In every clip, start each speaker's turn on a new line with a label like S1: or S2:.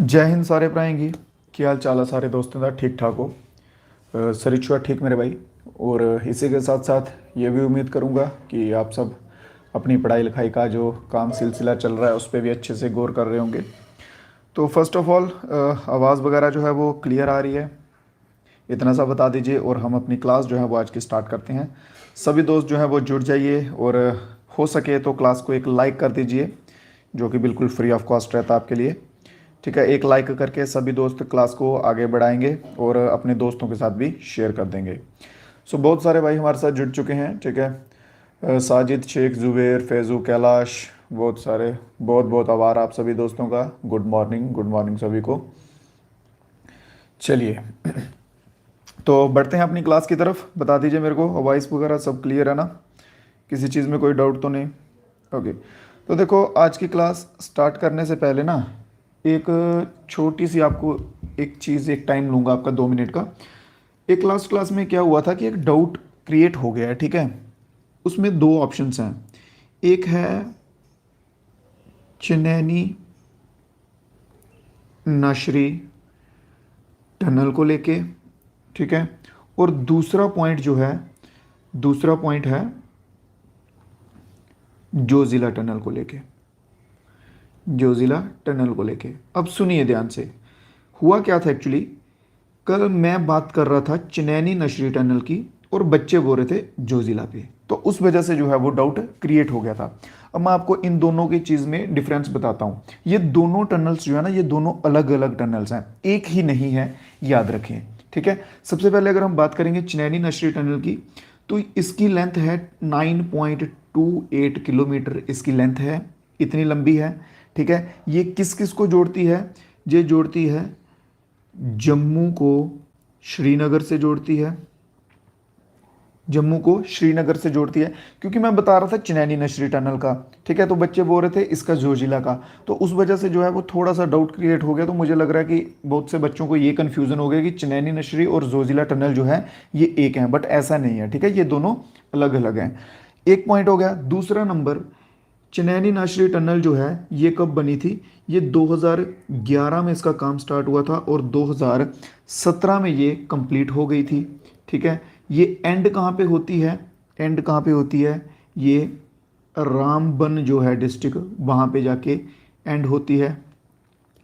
S1: जय हिंद सारे भ्राएं। क्या हाल चाल है सारे दोस्तों का? ठीक ठाक हो? सरिचुआ ठीक मेरे भाई। और इसी के साथ साथ ये भी उम्मीद करूँगा कि आप सब अपनी पढ़ाई लिखाई का जो काम सिलसिला चल रहा है उस पर भी अच्छे से गौर कर रहे होंगे। तो फर्स्ट ऑफ ऑल आवाज़ वगैरह जो है वो क्लियर आ रही है, इतना सा बता दीजिए और हम अपनी क्लास जो है वो आज की स्टार्ट करते हैं। सभी दोस्त जो है वो जुड़ जाइए और हो सके तो क्लास को एक लाइक कर दीजिए, जो कि बिल्कुल फ्री ऑफ कॉस्ट रहता है आपके लिए। ठीक है, एक लाइक करके सभी दोस्त क्लास को आगे बढ़ाएंगे और अपने दोस्तों के साथ भी शेयर कर देंगे। सो बहुत सारे भाई हमारे साथ जुड़ चुके हैं। ठीक है, साजिद, शेख, जुबेर, फैज़ू, कैलाश, बहुत सारे, बहुत बहुत आभार आप सभी दोस्तों का। गुड मॉर्निंग सभी को। चलिए तो बढ़ते हैं अपनी क्लास की तरफ। बता दीजिए मेरे को वॉइस वगैरह सब क्लियर है ना? किसी चीज़ में कोई डाउट तो नहीं? ओके। तो देखो, आज की क्लास स्टार्ट करने से पहले ना एक छोटी सी आपको एक चीज़, एक टाइम लूँगा आपका 2 मिनट का। एक लास्ट क्लास में क्या हुआ था कि एक डाउट क्रिएट हो गया है। ठीक है, उसमें दो ऑप्शंस हैं। एक है चनैनी नाशरी टनल को लेके, ठीक है, और दूसरा पॉइंट जो है, दूसरा पॉइंट है जोजिला टनल को लेके, जोजिला टनल को लेके। अब सुनिए ध्यान से, हुआ क्या था एक्चुअली। कल मैं बात कर रहा था चनैनी नशरी टनल की और बच्चे बोल रहे थे जोजिला पे, तो उस वजह से जो है वो डाउट क्रिएट हो गया था। अब मैं आपको इन दोनों की चीज़ में डिफरेंस बताता हूँ। ये दोनों टनल्स जो है ना, ये दोनों अलग अलग टनल्स हैं, एक ही नहीं है, याद रखें। ठीक है, सबसे पहले अगर हम बात करेंगे चनैनी नशरी टनल की, तो इसकी लेंथ है 9.28 किलोमीटर। इसकी लेंथ है, इतनी लंबी है। ठीक है, ये किस किस को जोड़ती है? ये जोड़ती है जम्मू को श्रीनगर से जोड़ती है, जम्मू को श्रीनगर से जोड़ती है। क्योंकि मैं बता रहा था चनैनी नशरी टनल का, ठीक है, तो बच्चे बोल रहे थे इसका जोजिला का, तो उस वजह से जो है वो थोड़ा सा डाउट क्रिएट हो गया। तो मुझे लग रहा है कि बहुत से बच्चों को ये कन्फ्यूज़न हो गया कि चनैनी नशरी और जोजिला टनल जो है ये एक हैं, बट ऐसा नहीं है। ठीक है, ये दोनों अलग अलग हैं। एक पॉइंट हो गया। दूसरा नंबर, चनैनी नाशरी टनल जो है ये कब बनी थी? ये 2011 में इसका काम स्टार्ट हुआ था और 2017 में ये कंप्लीट हो गई थी। ठीक है, ये एंड कहाँ पे होती है? एंड कहाँ पे होती है? ये रामबन जो है डिस्ट्रिक्ट, वहाँ पे जाके एंड होती है।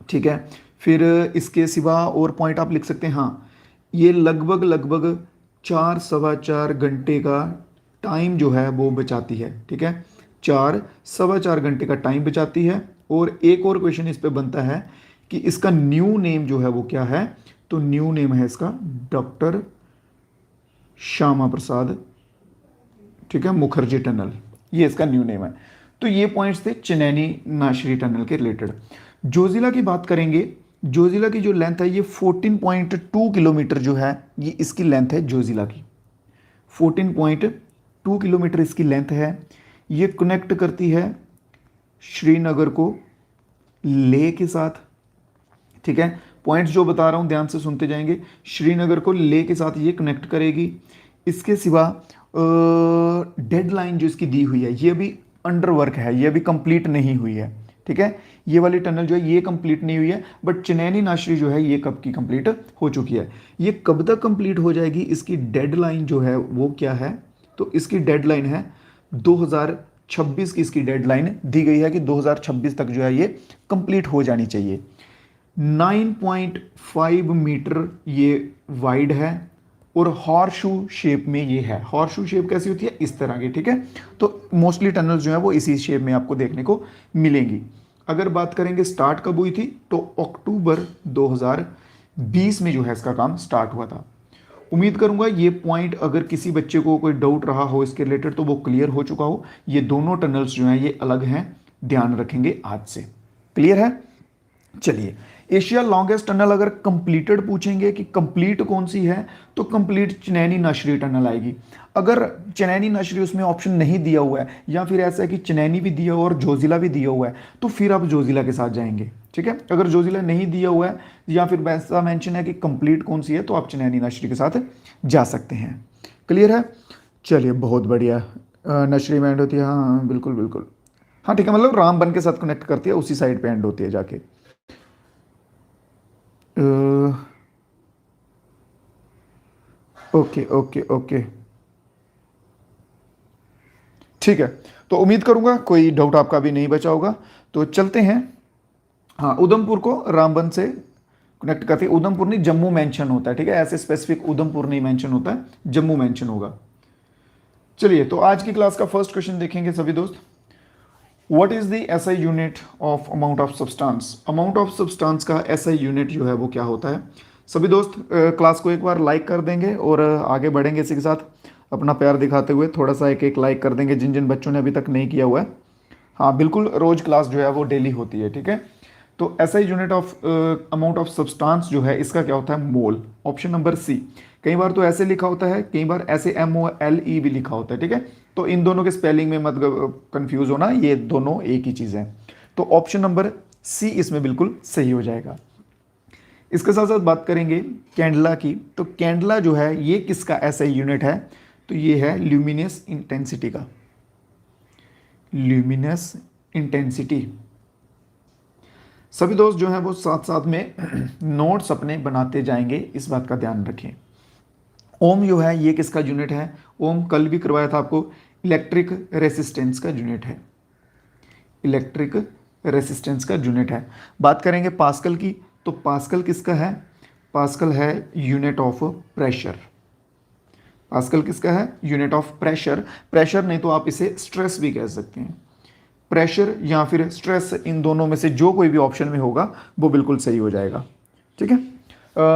S1: ठीक है, फिर इसके सिवा और पॉइंट आप लिख सकते हैं। हाँ, ये लगभग लगभग 4 सवा 4 घंटे का टाइम जो है वो बचाती है। ठीक है, 4 सवा 4 घंटे का टाइम बचाती है। और एक और क्वेश्चन इस पे बनता है कि इसका न्यू नेम जो है वो क्या है? तो न्यू नेम है इसका डॉक्टर श्यामा प्रसाद, ठीक है, मुखर्जी टनल, ये इसका न्यू नेम है। तो ये पॉइंट्स थे चनैनी नाशरी टनल के रिलेटेड। जोजिला की बात करेंगे। जोजिला की जो लेंथ है ये 14.2 किलोमीटर जो है, ये इसकी लेंथ है जोजिला की। 14.2 किलोमीटर इसकी लेंथ है। ये कनेक्ट करती है श्रीनगर को लेह के साथ। ठीक है, पॉइंट्स जो बता रहा हूं ध्यान से सुनते जाएंगे। श्रीनगर को लेह के साथ ये कनेक्ट करेगी। इसके सिवा डेडलाइन जो इसकी दी हुई है ये अभी अंडर वर्क है, ये अभी कंप्लीट नहीं हुई है। ठीक है, ये वाली टनल जो है ये कंप्लीट नहीं हुई है, बट चनैनी नाशरी जो है ये कब की कंप्लीट हो चुकी है। ये कब तक कंप्लीट हो जाएगी, इसकी डेडलाइन जो है वो क्या है? तो इसकी डेडलाइन है 2026 की, इसकी डेडलाइन दी गई है कि 2026 तक जो है ये कंप्लीट हो जानी चाहिए। 9.5 मीटर ये वाइड है और हॉर्सशू शेप में ये है। हॉर्सशू शेप कैसी होती है? इस तरह की। ठीक है, तो मोस्टली टनल्स जो है वो इसी शेप में आपको देखने को मिलेंगी। अगर बात करेंगे स्टार्ट कब हुई थी, तो अक्टूबर 2020 में जो है इसका काम स्टार्ट हुआ था। उम्मीद करूंगा ये पॉइंट अगर किसी बच्चे को कोई डाउट रहा हो इसके रिलेटेड तो वो क्लियर हो चुका हो। ये दोनों टनल्स जो हैं ये अलग हैं, ध्यान रखेंगे आज से। क्लियर है? चलिए, एशिया लॉन्गेस्ट टनल अगर कंप्लीटेड पूछेंगे कि कंप्लीट कौन सी है, तो कंप्लीट चनैनी नाशरी टनल आएगी। अगर चनैनी नाशरी उसमें ऑप्शन नहीं दिया हुआ है, या फिर ऐसा है कि चनैनी भी दिया हुआ और जोजिला भी दिया हुआ है, तो फिर आप जोजिला के साथ जाएंगे। ठीक है, अगर जोजिला नहीं दिया हुआ है या फिर वैसा मेंशन है कि कंप्लीट कौन सी है, तो आप चनैनी नाशरी के साथ जा सकते हैं। क्लियर है? चलिए, बहुत बढ़िया। नशरी में एंड होती है, हाँ बिल्कुल बिल्कुल। हाँ ठीक है, मतलब रामबन के साथ कनेक्ट करती है, उसी साइड पे एंड होती है जाके। ओके ओके ओके, ठीक है। तो उम्मीद करूंगा कोई डाउट आपका भी नहीं बचा होगा। तो चलते हैं। हाँ, उधमपुर को रामबन से कनेक्ट करते हैं। उधमपुर नहीं, जम्मू मेंशन होता है, ठीक है, ऐसे स्पेसिफिक उधमपुर नहीं मेंशन होता है, जम्मू मेंशन होगा। चलिए, तो आज की क्लास का फर्स्ट क्वेश्चन देखेंगे सभी दोस्त। What is the SI unit of amount of substance? Amount of substance का एसआई यूनिट जो है वो क्या होता है? सभी दोस्त क्लास को एक बार लाइक कर देंगे और आगे बढ़ेंगे इसी के साथ अपना प्यार दिखाते हुए। थोड़ा सा एक एक लाइक कर देंगे जिन जिन बच्चों ने अभी तक नहीं किया हुआ है। हाँ बिल्कुल, रोज क्लास जो है वो डेली होती है, ठीक है। तो SI unit of amount of substance जो है इसका क्या होता है? मोल। Option number C. कई बार तो ऐसे लिखा होता है, कई बार ऐसे MOLE भी लिखा होता है, ठीक है। तो इन दोनों के स्पेलिंग में मत कंफ्यूज होना, ये दोनों एक ही चीज़ है। तो ऑप्शन नंबर सी इसमें बिल्कुल सही हो जाएगा। इसके साथ साथ बात करेंगे कैंडला की। तो कैंडला जो है ये किसका एसआई यूनिट है? तो ये है ल्यूमिनस इंटेंसिटी का। Luminous intensity. सभी दोस्त जो हैं वो साथ साथ में नोट्स अपने बनाते जाएंगे, इस बात का ध्यान रखें। ओम जो है ये किसका यूनिट है? ओम कल भी करवाया था आपको, इलेक्ट्रिक रेसिस्टेंस का यूनिट है। इलेक्ट्रिक रेसिस्टेंस का यूनिट है। बात करेंगे पास्कल की। तो पास्कल किसका है? पास्कल है यूनिट ऑफ प्रेशर। पास्कल किसका है? Unit of pressure. प्रेशर नहीं तो आप इसे स्ट्रेस भी कह सकते हैं। प्रेशर या फिर स्ट्रेस, इन दोनों में से जो कोई भी ऑप्शन में होगा वो बिल्कुल सही हो जाएगा, ठीक है।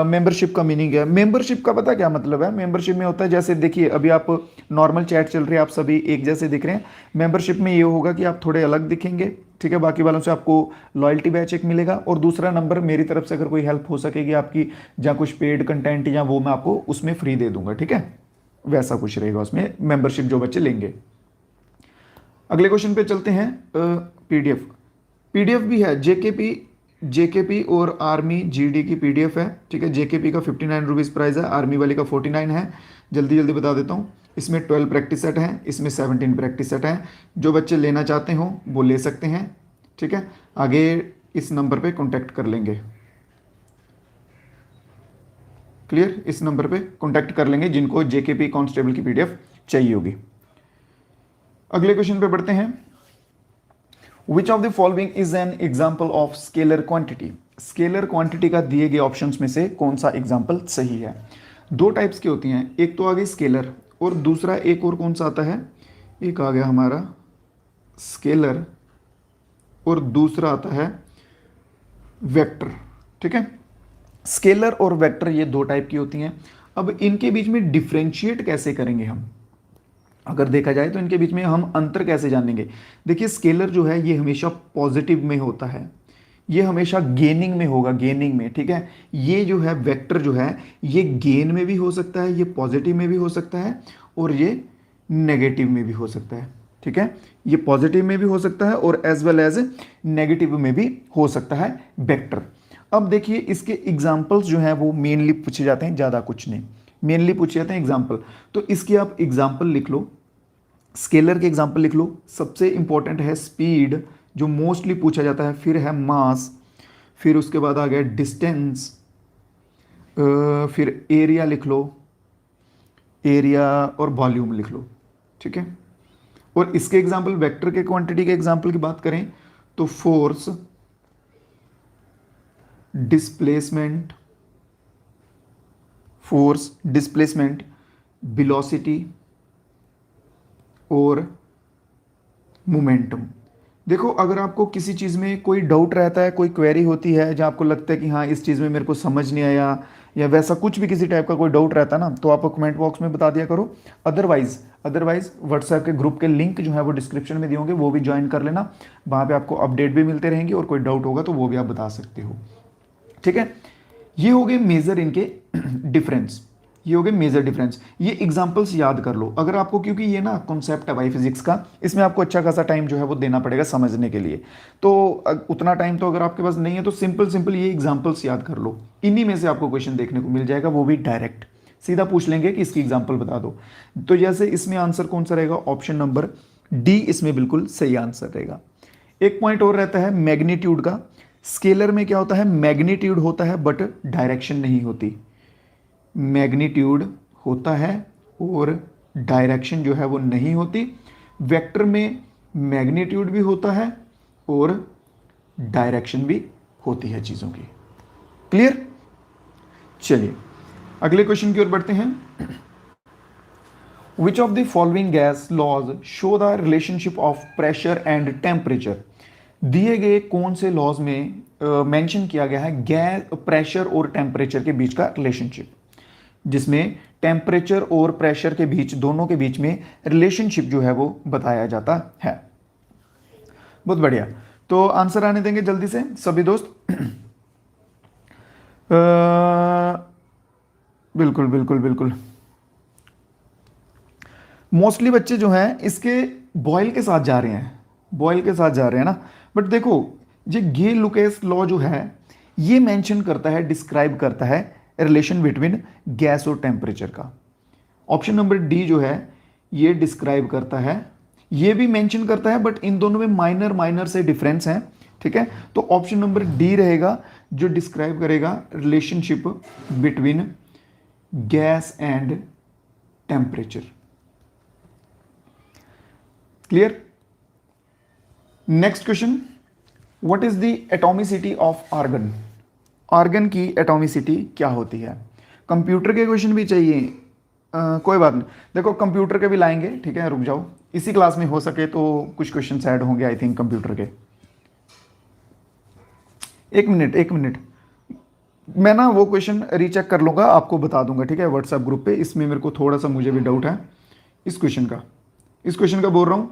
S1: मेंबरशिप का मीनिंग है। मेंबरशिप का पता क्या मतलब है? मेंबरशिप में होता है, जैसे देखिए अभी आप नॉर्मल चैट चल रही है, आप सभी एक जैसे दिख रहे हैं। मेंबरशिप में ये होगा कि आप थोड़े अलग दिखेंगे, ठीक है, बाकी वालों से आपको लॉयल्टी बैच एक मिलेगा। और दूसरा नंबर, मेरी तरफ से अगर कोई हेल्प हो सकेगी आपकी, या कुछ पेड कंटेंट या वो मैं आपको उसमें फ्री दे दूंगा, ठीक है। वैसा कुछ रहेगा उसमें मेंबरशिप जो बच्चे लेंगे। अगले क्वेश्चन पे चलते हैं। पीडीएफ। पीडीएफ भी है, जेकेपी और आर्मी जीडी की पीडीएफ है, ठीक है। जेकेपी का 59 रुपीज़ प्राइस है, आर्मी वाली का 49 है। जल्दी जल्दी बता देता हूँ। इसमें 12 प्रैक्टिस सेट हैं, इसमें 17 प्रैक्टिस सेट हैं। जो बच्चे लेना चाहते हो वो ले सकते हैं, ठीक है। आगे इस नंबर पे कांटेक्ट कर लेंगे। क्लियर? इस नंबर पे कांटेक्ट कर लेंगे जिनको जेकेपी कांस्टेबल की पीडीएफ चाहिए होगी। अगले क्वेश्चन पे बढ़ते हैं। Which of the following is an example of scalar quantity? Scalar quantity का दिए गए ऑप्शंस में से कौन सा एग्जाम्पल सही है? दो टाइप्स की होती हैं, एक तो आ गई स्केलर और दूसरा एक और कौन सा आता है? एक आ गया हमारा स्केलर और दूसरा आता है वेक्टर, ठीक है। स्केलर और वेक्टर ये दो टाइप की होती हैं। अब इनके बीच में डिफ्रेंशिएट कैसे करेंगे हम? अगर देखा जाए तो इनके बीच में हम अंतर कैसे जानेंगे? देखिए, स्केलर जो है ये हमेशा पॉजिटिव में होता है, ये हमेशा गेनिंग में होगा, गेनिंग में, ठीक है। ये जो है वेक्टर जो है ये गेन में भी हो सकता है, ये पॉजिटिव में भी हो सकता है और ये नेगेटिव में भी हो सकता है, ठीक है। ये पॉजिटिव में भी हो सकता है और एज वेल एज नेगेटिव में भी हो सकता है वेक्टर। अब देखिए इसके एग्जाम्पल्स जो हैं वो मेनली पूछे जाते हैं, ज़्यादा कुछ नहीं, मेनली पूछे जाते हैं एग्जाम्पल। तो इसकी आप एग्जाम्पल लिख लो, स्केलर के एग्जाम्पल लिख लो। सबसे इंपॉर्टेंट है स्पीड, जो मोस्टली पूछा जाता है, फिर है मास, फिर उसके बाद आ गया डिस्टेंस, फिर एरिया लिख लो, एरिया और वॉल्यूम लिख लो, ठीक है। और इसके एग्जाम्पल, वेक्टर के क्वांटिटी के एग्जाम्पल की बात करें तो force, displacement, force, displacement, velocity और मोमेंटम। देखो, अगर आपको किसी चीज़ में कोई डाउट रहता है, कोई क्वेरी होती है जहाँ आपको लगता है कि हाँ इस चीज़ में मेरे को समझ नहीं आया, या वैसा कुछ भी किसी टाइप का कोई डाउट रहता है ना, तो आप कमेंट बॉक्स में बता दिया करो। अदरवाइज व्हाट्सएप के ग्रुप के लिंक जो है वो डिस्क्रिप्शन में दिए होंगे, वो भी ज्वाइन कर लेना। वहाँ पे आपको अपडेट भी मिलते रहेंगे और कोई डाउट होगा तो वो भी आप बता सकते हो, ठीक है। ये हो गए मेजर इनके डिफरेंस, ये हो गए मेजर डिफरेंस। ये एग्जांपल्स याद कर लो अगर आपको, क्योंकि ये ना कॉन्सेप्ट है भाई फिजिक्स का, इसमें आपको अच्छा खासा टाइम जो है वो देना पड़ेगा समझने के लिए। तो उतना टाइम तो अगर आपके पास नहीं है तो सिंपल ये एग्जांपल्स याद कर लो, इन्हीं में से आपको क्वेश्चन देखने को मिल जाएगा, वो भी डायरेक्ट सीधा पूछ लेंगे कि इसकी एग्जाम्पल बता दो। तो जैसे इसमें आंसर कौन सा रहेगा? ऑप्शन नंबर डी इसमें बिल्कुल सही आंसर रहेगा। एक पॉइंट और रहता है मैग्नीट्यूड का। स्केलर में क्या होता है, मैग्नीट्यूड होता है बट डायरेक्शन नहीं होती। मैग्नीट्यूड होता है और डायरेक्शन जो है वो नहीं होती। वेक्टर में मैग्नीट्यूड भी होता है और डायरेक्शन भी होती है चीज़ों की। क्लियर? चलिए अगले क्वेश्चन की ओर बढ़ते हैं। Which of the following gas laws show the relationship of pressure and temperature. दिए गए कौन से लॉज में मेंशन किया गया है गैस, प्रेशर और टेम्परेचर के बीच का रिलेशनशिप, जिसमें टेम्परेचर और प्रेशर के बीच, दोनों के बीच में रिलेशनशिप जो है वो बताया जाता है। बहुत बढ़िया, तो आंसर आने देंगे जल्दी से सभी दोस्त। बिल्कुल बिल्कुल बिल्कुल। मोस्टली बच्चे जो हैं इसके बॉयल के साथ जा रहे हैं, बॉयल के साथ जा रहे हैं ना। बट देखो ये गे लुकेस लॉ जो है ये मेंशन करता है, डिस्क्राइब करता है रिलेशन बिटवीन गैस और टेम्परेचर का। ऑप्शन नंबर डी जो है ये डिस्क्राइब करता है, ये भी मेंशन करता है, बट इन दोनों में माइनर माइनर से डिफरेंस है। ठीक है, तो ऑप्शन नंबर डी रहेगा जो डिस्क्राइब करेगा relationship between gas and temperature. Clear? Next question, what is the atomicity of argon. Argon की एटॉमिसिटी क्या होती है। कंप्यूटर के क्वेश्चन भी चाहिए, कोई बात नहीं, देखो कंप्यूटर के भी लाएंगे, ठीक है, रुक जाओ, इसी क्लास में हो सके तो कुछ क्वेश्चन ऐड होंगे आई थिंक कंप्यूटर के। एक मिनट, मैं ना वो क्वेश्चन रीचेक कर लूंगा, आपको बता दूंगा, ठीक है, व्हाट्सएप ग्रुप पे। इसमें मेरे को थोड़ा सा मुझे भी डाउट है इस क्वेश्चन का बोल रहा हूं,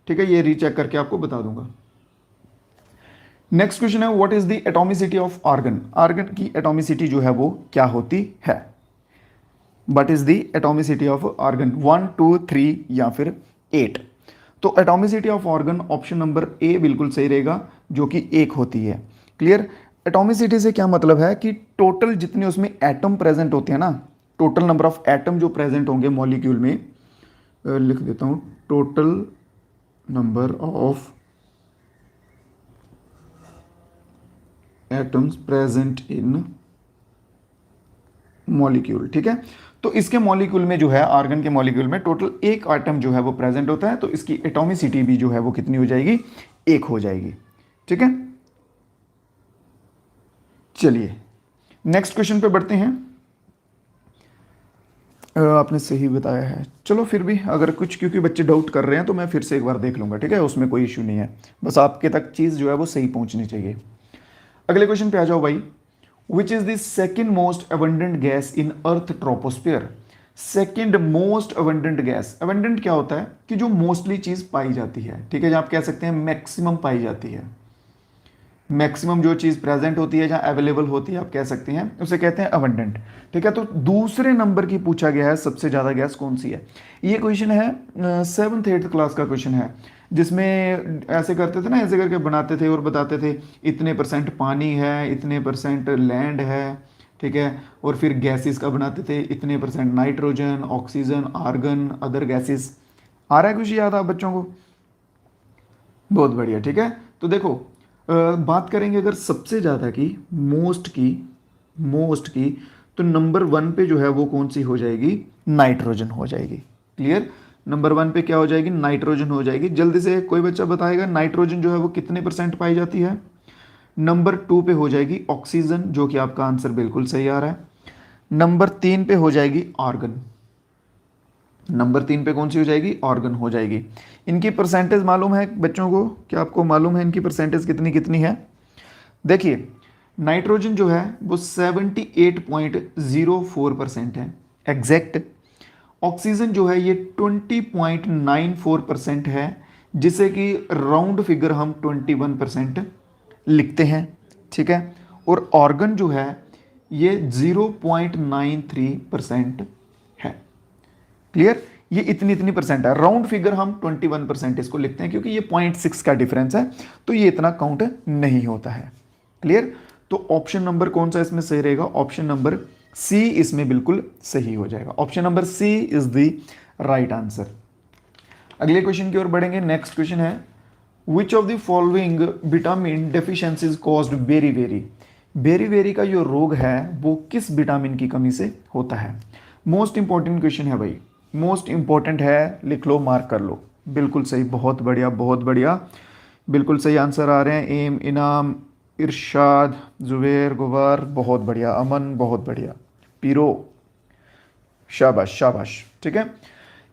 S1: ठीक है, ये रीचेक करके आपको बता दूंगा। नेक्स्ट क्वेश्चन है, what is the atomicity of argon. Argon की एटॉमिसिटी जो है वो क्या होती है। What is the atomicity of argon, 1 2 3 या फिर 8। तो atomicity of argon option number A बिल्कुल सही रहेगा, जो कि 1 होती है। क्लियर? एटॉमिसिटी से क्या मतलब है कि टोटल जितने उसमें एटम प्रेजेंट होते हैं ना, टोटल नंबर ऑफ एटम जो प्रेजेंट होंगे मॉलिक्यूल में, लिख देता हूं, total number of atoms present in molecule. ठीक है, तो इसके मॉलिक्यूल में जो है, आर्गन के मॉलिक्यूल में टोटल 1 एटम जो है वो प्रेजेंट होता है, तो इसकी एटॉमिसिटी भी जो है वो कितनी हो जाएगी, 1 हो जाएगी। ठीक है, चलिए नेक्स्ट क्वेश्चन पे बढ़ते हैं। आपने सही बताया है, चलो फिर भी अगर कुछ, क्योंकि बच्चे डाउट कर रहे हैं तो मैं फिर से एक बार देख लूंगा, ठीक है, उसमें कोई इश्यू नहीं है, बस आपके तक चीज़ जो है वो सही पहुंचनी चाहिए। अगले क्वेश्चन पे आ जाओ भाई। Which is the second most abundant gas in earth troposphere. Second most abundant gas, abundant क्या होता है कि जो मोस्टली चीज पाई जाती है, ठीक है, जहां आप कह सकते हैं मैक्सिमम पाई जाती है, मैक्सिमम जो चीज प्रेजेंट होती है, जहां अवेलेबल होती है, आप कह सकते हैं, उसे कहते हैं अबंडेंट। ठीक है, तो दूसरे नंबर की पूछा गया है सबसे ज्यादा गैस कौन सी है। ये क्वेश्चन है 7th 8th क्लास का क्वेश्चन है, जिसमें ऐसे करते थे ना, ऐसे करके बनाते थे और बताते थे इतने % पानी है, इतने % लैंड है, ठीक है, और फिर गैसेस का बनाते थे, इतने % nitrogen, oxygen, argon, other gases. आ रहा है कुछ याद आप बच्चों को? बहुत बढ़िया। ठीक है, तो देखो बात करेंगे अगर सबसे ज़्यादा की, मोस्ट की, तो नंबर 1 पे जो है वो कौन सी हो जाएगी, नाइट्रोजन हो जाएगी। क्लियर? नंबर 1 पे क्या हो जाएगी, नाइट्रोजन हो जाएगी। जल्दी से कोई बच्चा बताएगा नाइट्रोजन जो है वो कितने % पाई जाती है। नंबर 2 पे हो जाएगी ऑक्सीजन, जो कि आपका आंसर बिल्कुल सही आ रहा है। नंबर 3 पे हो जाएगी आर्गन। नंबर 3 पे कौन सी हो जाएगी, ऑर्गन हो जाएगी। इनकी परसेंटेज मालूम है बच्चों को? क्या आपको मालूम है इनकी परसेंटेज कितनी कितनी है? देखिए नाइट्रोजन जो है वो 78.04% है एग्जैक्ट। ऑक्सीजन जो है ये 20.94% है, जिसे कि राउंड फिगर हम 21% लिखते हैं। ठीक है, और ऑर्गन जो है ये 0.93% है। क्लियर? ये इतनी इतनी % है, राउंड फिगर हम 21% इसको लिखते हैं, क्योंकि ये 0.6 का डिफरेंस है, तो ये इतना काउंट नहीं होता है। क्लियर? तो ऑप्शन नंबर कौन सा इसमें सही रहेगा, ऑप्शन नंबर सी इसमें बिल्कुल सही हो जाएगा। Option number C is the right answer. अगले क्वेश्चन की ओर बढ़ेंगे। नेक्स्ट क्वेश्चन है which of the following vitamin deficiencies caused beriberi का जो रोग है वो किस विटामिन की कमी से होता है? मोस्ट इंपॉर्टेंट क्वेश्चन है भाई, मोस्ट इंपॉर्टेंट है, लिख लो, मार्क कर लो। बिल्कुल सही, बहुत बढ़िया बहुत बढ़िया, बिल्कुल सही आंसर आ रहे हैं। एम, इनाम, इरशाद, जुबैर, गुबार, बहुत बढ़िया। अमन, बहुत बढ़िया। पीरो, शाबाश शाबाश। ठीक है,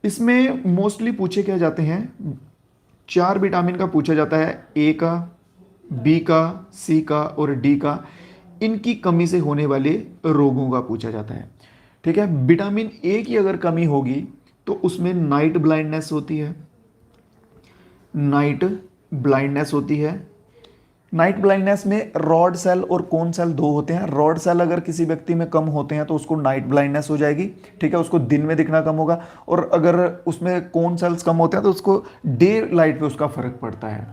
S1: इसमें मोस्टली पूछे क्या जाते हैं, 4 विटामिन का पूछा जाता है, ए का, बी का, सी का और डी का। इनकी कमी से होने वाले रोगों का पूछा जाता है। ठीक है, विटामिन ए की अगर कमी होगी तो उसमें नाइट ब्लाइंडनेस होती है, नाइट ब्लाइंडनेस होती है। नाइट ब्लाइंडनेस में रॉड सेल और कोन सेल दो होते हैं। रॉड सेल अगर किसी व्यक्ति में कम होते हैं तो उसको नाइट ब्लाइंडनेस हो जाएगी। ठीक है, उसको दिन में दिखना कम होगा। और अगर उसमें कोन सेल्स कम होते हैं तो उसको डे लाइट पे उसका फर्क पड़ता है।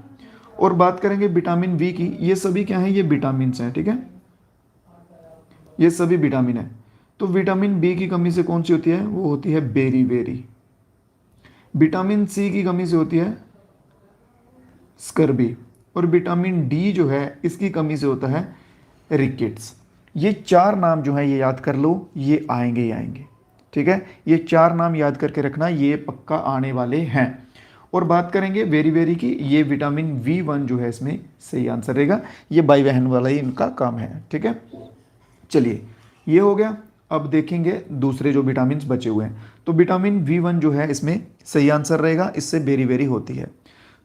S1: और बात करेंगे विटामिन बी की, ये सभी क्या हैं, ये विटामिन हैं। ठीक है, ये सभी विटामिन है। तो विटामिन बी की कमी से कौन सी होती है, वो होती है बेरी। विटामिन सी की कमी से होती है स्कर्बी। और विटामिन डी जो है इसकी कमी से होता है रिकेट्स। ये 4 नाम जो है ये याद कर लो, ये आएंगे ही आएंगे। ठीक है, ये 4 नाम याद करके रखना, ये पक्का आने वाले हैं। और बात करेंगे वेरी की, ये विटामिन V1 जो है इसमें सही आंसर रहेगा। ये भाई बहन वाला ही इनका काम है। ठीक है, चलिए ये हो गया। अब देखेंगे दूसरे जो विटामिन बचे हुए हैं। तो विटामिन V1 जो है इसमें सही आंसर रहेगा, इससे बेरी होती है।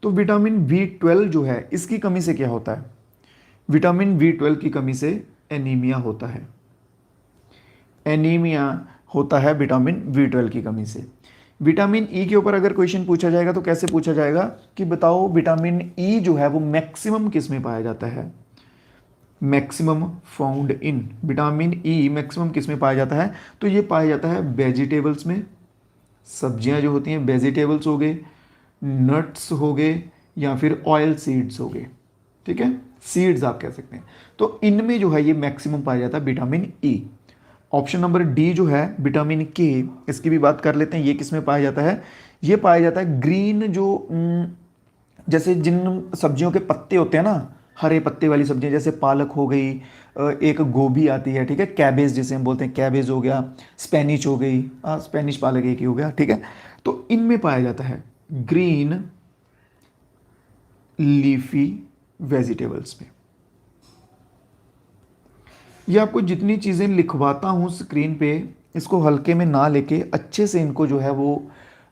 S1: तो विटामिन B12 जो है इसकी कमी से क्या होता है, विटामिन B12 की कमी से एनीमिया होता है। एनीमिया होता है विटामिन B12 की कमी से। विटामिन ई के ऊपर अगर क्वेश्चन पूछा जाएगा तो कैसे पूछा जाएगा कि बताओ विटामिन ई जो है वो मैक्सिमम किस में पाया जाता है? Maximum found in, vitamin E maximum किस में पाया जाता है? तो ये पाया जाता है वेजिटेबल्स में। सब्जियां जो होती हैं, वेजिटेबल्स हो गए, नट्स हो गए, या फिर ऑयल सीड्स हो गए। ठीक है, सीड्स आप कह सकते हैं। तो इनमें जो है ये मैक्सिमम पाया जाता है vitamin E. Option number D जो है विटामिन के, इसकी भी बात कर लेते हैं। ये किस में पाया जाता है? ये पाया जाता है ग्रीन जो जैसे जिन सब्जियों के पत्ते होते हैं ना, हरे पत्ते वाली सब्जियां, जैसे पालक हो गई, एक गोभी आती है। ठीक है, कैबेज जिसे हम बोलते हैं, कैबेज हो गया, स्पेनिश हो गई, स्पेनिश पालक एक ही हो गया। ठीक है, तो इनमें पाया जाता है ग्रीन लीफी वेजिटेबल्स में। ये आपको जितनी चीज़ें लिखवाता हूँ स्क्रीन पे, इसको हल्के में ना लेके अच्छे से इनको जो है वो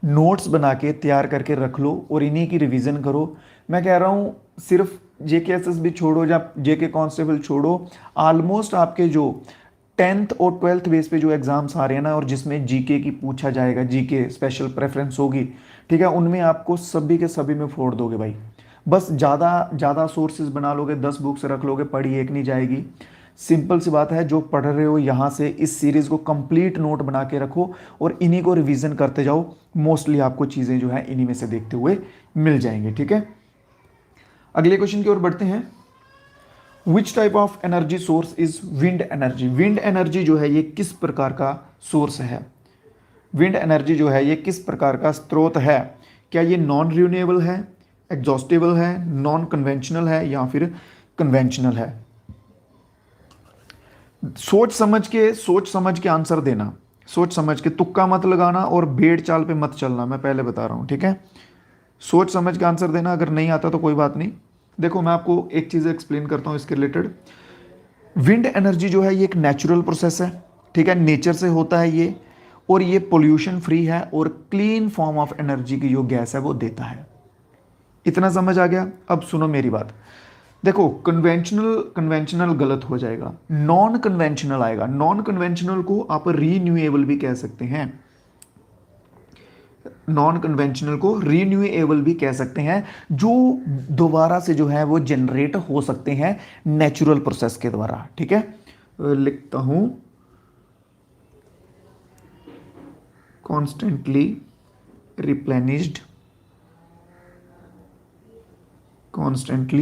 S1: नोट्स बना के तैयार करके रख लो और इन्हीं की रिवीजन करो। मैं कह रहा हूँ सिर्फ JK SSB छोड़ो या JK कांस्टेबल छोड़ो, ऑलमोस्ट आपके जो 10th और 12th बेस पे जो एग्जाम्स आ रहे हैं ना, और जिसमें जीके की पूछा जाएगा, जीके स्पेशल प्रेफरेंस होगी, ठीक है, उनमें आपको सभी के सभी में फोड़ दोगे भाई। बस ज़्यादा सोर्सेज बना लोगे, 10 बुक्स रख लोगे, पढ़ी एक नहीं जाएगी। सिंपल सी बात है, जो पढ़ रहे हो यहाँ से इस सीरीज़ को कंप्लीट नोट बना के रखो और इन्हीं को रिवीजन करते जाओ। मोस्टली आपको चीज़ें जो है इन्हीं में से देखते हुए मिल जाएंगे। ठीक है, अगले क्वेश्चन की ओर बढ़ते हैं। Which type of energy source is wind energy? Wind energy जो है ये किस प्रकार का सोर्स है? विंड एनर्जी जो है ये किस प्रकार का स्रोत है? क्या ये नॉन रिन्यूएबल है, एग्जॉस्टेबल है, नॉन कन्वेंशनल है, या फिर कन्वेंशनल है? सोच समझ के आंसर देना, सोच समझ के, तुक्का मत लगाना और भेड़ चाल पे मत चलना, मैं पहले बता रहा हूँ। ठीक है, सोच समझ के आंसर देना, अगर नहीं आता तो कोई बात नहीं। देखो मैं आपको एक चीज़ एक्सप्लेन करता हूँ इसके रिलेटेड। विंड एनर्जी जो है ये एक नेचुरल प्रोसेस है। ठीक है, नेचर से होता है ये, और ये पोल्यूशन फ्री है और क्लीन फॉर्म ऑफ एनर्जी की जो गैस है वो देता है। इतना समझ आ गया? अब सुनो मेरी बात। देखो कन्वेंशनल गलत हो जाएगा, नॉन कन्वेंशनल आएगा। नॉन कन्वेंशनल को आप रीन्यूएबल भी कह सकते हैं, नॉन कन्वेंशनल को रीन्यूएबल भी कह सकते हैं, जो दोबारा से जो है वो जनरेट हो सकते हैं नेचुरल प्रोसेस के द्वारा। ठीक है, लिखता हूं, constantly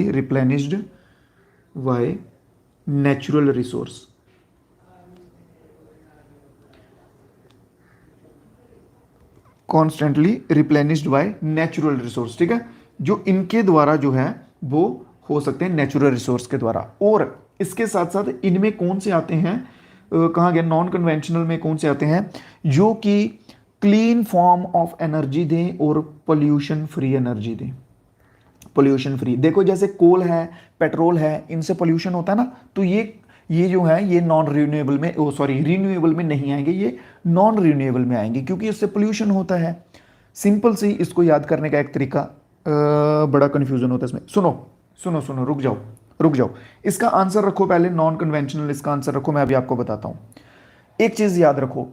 S1: replenished by natural resource। Constantly replenished by natural resource. ठीक है, जो इनके द्वारा जो है वो हो सकते हैं नेचुरल रिसोर्स के द्वारा। और इसके साथ साथ इनमें कौन से आते हैं, कहाँ गया, नॉन कन्वेंशनल में कौन से आते हैं, जो कि क्लीन फॉर्म ऑफ एनर्जी दें और पोल्यूशन फ्री एनर्जी दें। पोल्यूशन फ्री, देखो जैसे कोल है, पेट्रोल है, इनसे पोल्यूशन होता है ना, तो ये जो है ये नॉन रिन्यूएबल में, ओ सॉरी रिन्यूएबल में नहीं आएंगे, ये नॉन रिन्यूएबल में आएंगे क्योंकि इससे पोल्यूशन होता है। सिंपल सी इसको याद करने का एक तरीका, बड़ा कंफ्यूजन होता है इसमें। सुनो सुनो सुनो, रुक जाओ रुक जाओ, इसका आंसर रखो पहले, नॉन कन्वेंशनल इसका आंसर रखो, मैं अभी आपको बताता हूं। एक चीज याद रखो,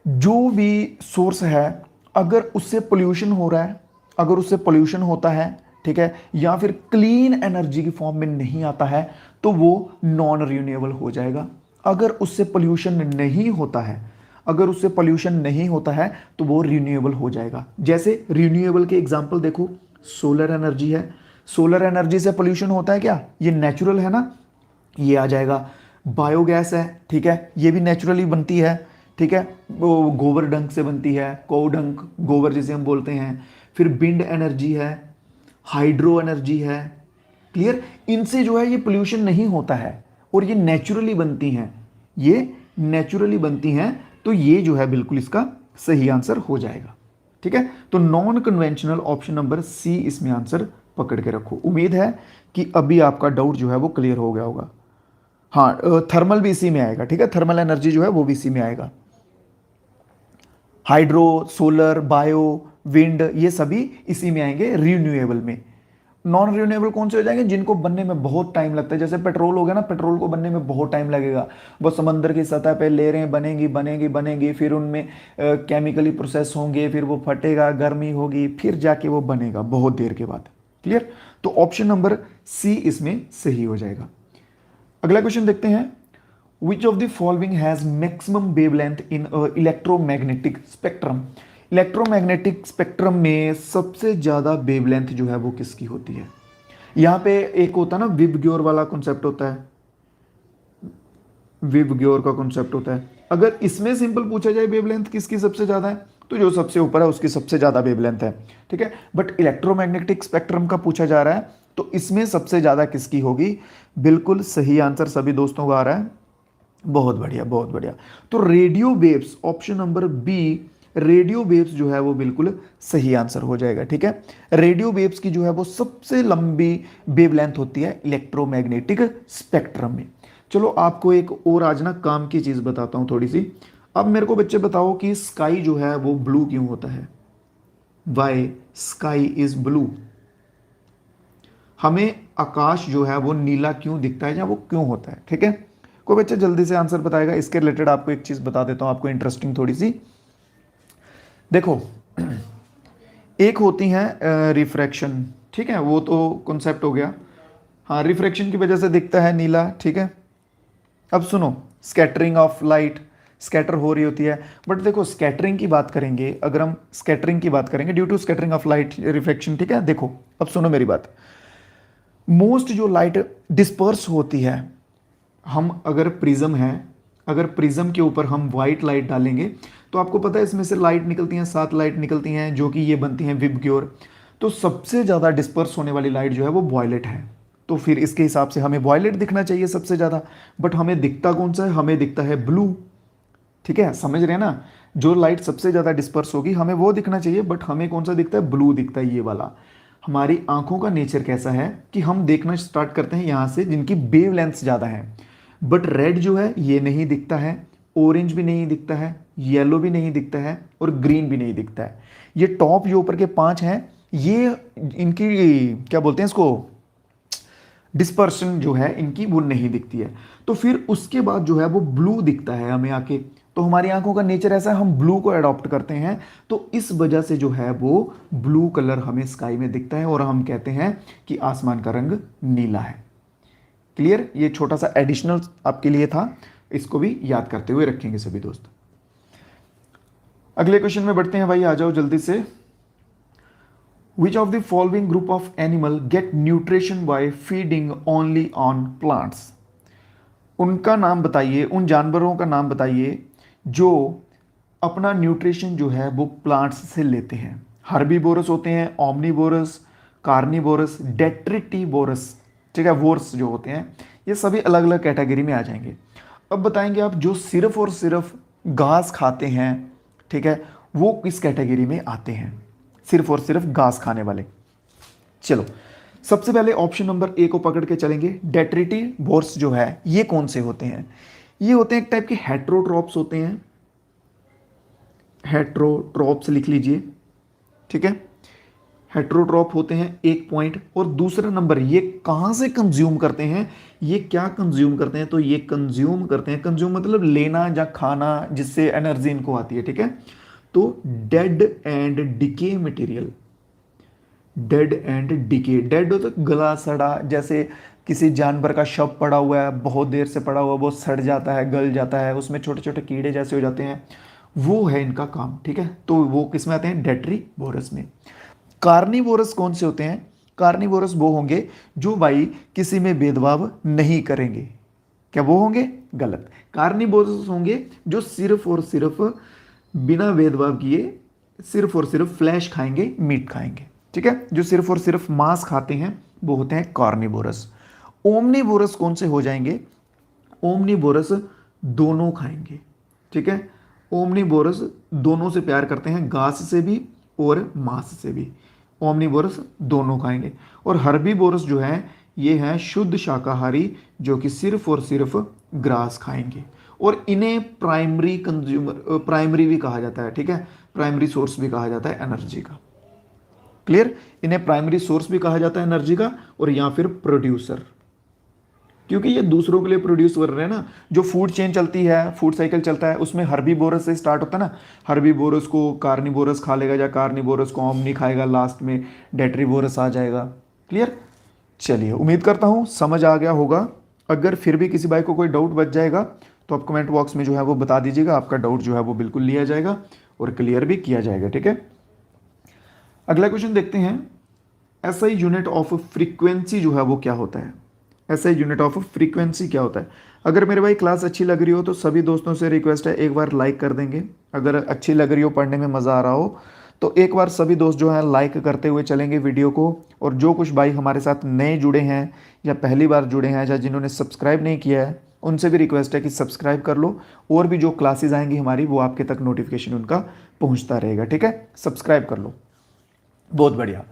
S1: जो भी सोर्स है अगर उससे पोल्यूशन हो रहा है, अगर उससे पोल्यूशन होता है, ठीक है, या फिर क्लीन एनर्जी की फॉर्म में नहीं आता है, तो वो नॉन रिन्यूएबल हो जाएगा। अगर उससे पोल्यूशन नहीं होता है, अगर उससे पोल्यूशन नहीं होता है तो वो रिन्यूएबल हो जाएगा। जैसे रिन्यूएबल के एग्जांपल देखो, सोलर एनर्जी है, सोलर एनर्जी से पोल्यूशन होता है क्या, ये नेचुरल है ना, ये आ जाएगा। बायोगैस है, ठीक है, ये भी नेचुरली बनती है, ठीक है, वो गोबर डंक से बनती है, कौ डंक, गोबर जिसे हम बोलते हैं। फिर विंड एनर्जी है, हाइड्रो एनर्जी है, क्लियर, इनसे जो है ये पोल्यूशन नहीं होता है और ये नेचुरली बनती हैं, ये नेचुरली बनती हैं, तो ये जो है बिल्कुल इसका सही आंसर हो जाएगा। ठीक है, तो non conventional option number C इसमें आंसर पकड़ के रखो। उम्मीद है कि अभी आपका डाउट जो है वो क्लियर हो गया होगा। हाँ, थर्मल भी इसी में आएगा, ठीक है, थर्मल एनर्जी जो है वो भी इसी में आएगा। हाइड्रो, सोलर, बायो, विंड, ये सभी इसी में आएंगे रिन्यूएबल में। नॉन रिन्यूएबल कौन से हो जाएंगे, जिनको बनने में बहुत टाइम लगता है। जैसे पेट्रोल हो गया ना, पेट्रोल को बनने में बहुत टाइम लगेगा, वो समंदर की सतह पे लहरें बनेंगी बनेंगी बनेंगी, फिर उनमें केमिकली प्रोसेस होंगे, फिर वो फटेगा, गर्मी होगी, फिर जाके वो बनेगा बहुत देर के बाद। क्लियर, तो ऑप्शन नंबर सी इसमें सही हो जाएगा। अगला क्वेश्चन देखते हैं, which of the following has maximum wavelength in electromagnetic spectrum. Electromagnetic spectrum में सबसे ज़्यादा वेवलेंथ जो है वो किसकी होती है। यहाँ पे एक होता है ना विबग्योर वाला कॉन्सेप्ट होता है, विबग्योर का कॉन्सेप्ट होता है। अगर इसमें सिंपल पूछा जाए वेवलेंथ किसकी सबसे ज़्यादा है, तो जो सबसे ऊपर है उसकी सबसे ज़्यादा वेवलेंथ है, ठीक है। बट इलेक्ट्रोमैग्नेटिक स्पेक्ट्रम का पूछा जा रहा है, तो इसमें सबसे ज़्यादा किसकी होगी। बिल्कुल सही आंसर सभी दोस्तों का आ रहा है, बहुत बढ़िया बहुत बढ़िया। तो radio waves, option number B, radio waves जो है वो बिल्कुल सही आंसर हो जाएगा, ठीक है। रेडियो वेव्स की जो है वो सबसे लंबी वेवलेंथ होती है इलेक्ट्रोमैग्नेटिक स्पेक्ट्रम में। चलो आपको एक और आज ना काम की चीज बताता हूं थोड़ी सी। अब मेरे को बच्चे बताओ कि स्काई जो है वो ब्लू क्यों होता है, वाई स्काई इज ब्लू। हमें आकाश जो है वो नीला क्यों दिखता है या वो क्यों होता है, ठीक है। कोई बच्चा जल्दी से आंसर बताएगा। इसके रिलेटेड आपको एक चीज बता देता हूं, आपको इंटरेस्टिंग थोड़ी सी। देखो, एक होती है रिफ्रैक्शन, ठीक है, वो तो कॉन्सेप्ट हो गया। हाँ, रिफ्रैक्शन की वजह से दिखता है नीला, ठीक है। अब सुनो, स्कैटरिंग ऑफ लाइट, स्कैटर हो रही होती है। बट देखो स्कैटरिंग की बात करेंगे, अगर हम स्कैटरिंग की बात करेंगे due to scattering of light reflection, ठीक है। देखो अब सुनो मेरी बात, मोस्ट जो लाइट डिस्पर्स होती है, हम अगर प्रिज्म है, अगर प्रिज्म के ऊपर हम वाइट लाइट डालेंगे तो आपको पता है इसमें से लाइट निकलती हैं, 7 लाइट निकलती हैं, जो कि ये बनती हैं विबग्योर। तो सबसे ज़्यादा डिस्पर्स होने वाली लाइट जो है वो वॉयलेट है। तो फिर इसके हिसाब से हमें वॉयलेट दिखना चाहिए सबसे ज़्यादा, बट हमें दिखता कौन सा है, हमें दिखता है ब्लू, ठीक है, समझ रहे हैं ना। जो लाइट सबसे ज़्यादा डिस्पर्स होगी हमें वो दिखना चाहिए, बट हमें कौन सा दिखता है, ब्लू दिखता है, ये वाला। हमारी आंखों का नेचर कैसा है कि हम देखना स्टार्ट करते हैं यहाँ से जिनकी वेव लेंथ ज़्यादा है। बट रेड जो है ये नहीं दिखता है, ऑरेंज भी नहीं दिखता है, येलो भी नहीं दिखता है, और ग्रीन भी नहीं दिखता है। ये टॉप जो ऊपर के 5 हैं, ये इनकी क्या बोलते हैं इसको, डिस्पर्शन जो है इनकी वो नहीं दिखती है। तो फिर उसके बाद जो है वो ब्लू दिखता है हमें आके। तो हमारी आंखों का नेचर ऐसा है, हम ब्लू को अडॉप्ट करते हैं, तो इस वजह से जो है वो ब्लू कलर हमें स्काई में दिखता है और हम कहते हैं कि आसमान का रंग नीला है। क्लियर, ये छोटा सा एडिशनल आपके लिए था, इसको भी याद करते हुए रखेंगे सभी दोस्त। अगले क्वेश्चन में बढ़ते हैं भाई, आ जाओ जल्दी से। Which of the following group of animal get nutrition by feeding only on plants? उनका नाम बताइए, उन जानवरों का नाम बताइए जो अपना न्यूट्रिशन जो है वो प्लांट्स से लेते हैं। हर्बीवोरस होते हैं, ओमनीवोरस, कार्निवोरस, डेट्रिटिवोरस, ठीक है, वोर्स जो होते हैं ये सभी अलग अलग कैटेगरी में आ जाएंगे। अब बताएंगे आप जो सिर्फ और सिर्फ घास खाते हैं, ठीक है, वो किस कैटेगरी में आते हैं, सिर्फ और सिर्फ घास खाने वाले। चलो सबसे पहले ऑप्शन नंबर ए को पकड़ के चलेंगे। डेट्रिटिवोर्स जो है ये कौन से होते हैं? ये होते हैं एक टाइप के हेट्रोट्रॉप्स होते हैं, हेट्रोट्रॉप्स लिख लीजिए, ठीक है, हेट्रोट्रॉप होते हैं एक पॉइंट। और दूसरा नंबर ये कहां से कंज्यूम करते हैं, ये क्या कंज्यूम करते हैं, तो ये कंज्यूम करते हैं, कंज्यूम मतलब लेना या खाना जिससे एनर्जी इनको आती है, ठीक है, तो dead and decay material, dead and decay, dead होता है गला सड़ा, जैसे किसी जानवर का शव पड़ा हुआ है, बहुत देर से पड़ा हुआ है, वो सड़ जाता है, गल जाता है, उसमें छोटे छोटे कीड़े जैसे हो जाते हैं, वो है इनका काम, ठीक है, तो वो किस में आते हैं, डेट्रीवोरस में। कार्निवोरस कौन से होते हैं? कार्निवोरस वो होंगे जो भाई किसी में भेदभाव नहीं करेंगे। क्या वो होंगे? गलत। कार्निवोरस होंगे जो सिर्फ और सिर्फ बिना भेदभाव किए सिर्फ और सिर्फ फ्लैश खाएंगे, मीट खाएंगे, ठीक है, जो सिर्फ और सिर्फ मांस खाते हैं वो होते हैं कार्निवोरस। ओमनिवोरस कौन से हो जाएंगे? ओमनिवोरस दोनों खाएंगे, ठीक है, ओमनिवोरस दोनों से प्यार करते हैं, घास से भी और मांस से भी, ओमनिवोरस दोनों खाएंगे। और हर्बीवोरस जो है ये है शुद्ध शाकाहारी जो कि सिर्फ और सिर्फ ग्रास खाएंगे, और इन्हें प्राइमरी कंज्यूमर, प्राइमरी भी कहा जाता है, ठीक है, प्राइमरी सोर्स भी कहा जाता है एनर्जी का। क्लियर? इन्हें प्राइमरी सोर्स भी कहा जाता है एनर्जी का, और या फिर प्रोड्यूसर, क्योंकि ये दूसरों के लिए प्रोड्यूस कर रहे हैं ना। जो फूड चेन चलती है, फूड साइकिल चलता है, उसमें हर्बीवोरस से स्टार्ट होता है ना, हर्बीवोरस को कार्निवोरस खा लेगा या कार्निवोरस को ओमनी खाएगा, लास्ट में डेट्रीवोरस आ जाएगा। क्लियर? चलिए, उम्मीद करता हूँ समझ आ गया होगा। अगर फिर भी किसी भाई को कोई डाउट बच जाएगा तो आप कमेंट बॉक्स में जो है वो बता दीजिएगा, आपका डाउट जो है वो बिल्कुल लिया जाएगा और क्लियर भी किया जाएगा, ठीक है। अगला क्वेश्चन देखते हैं, एसआई यूनिट ऑफ फ्रीक्वेंसी जो है वो क्या होता है? एसआई यूनिट ऑफ फ्रीक्वेंसी क्या होता है? अगर मेरे भाई क्लास अच्छी लग रही हो तो सभी दोस्तों से रिक्वेस्ट है एक बार लाइक कर देंगे। अगर अच्छी लग रही हो, पढ़ने में मज़ा आ रहा हो तो एक बार सभी दोस्त जो है लाइक करते हुए चलेंगे वीडियो को। और जो कुछ भाई हमारे साथ नए जुड़े हैं या पहली बार जुड़े हैं या जिन्होंने सब्सक्राइब नहीं किया है, उनसे भी रिक्वेस्ट है कि सब्सक्राइब कर लो, और भी जो क्लासेज आएंगी हमारी वो आपके तक नोटिफिकेशन उनका पहुंचता रहेगा, ठीक है, सब्सक्राइब कर लो। बहुत बढ़िया।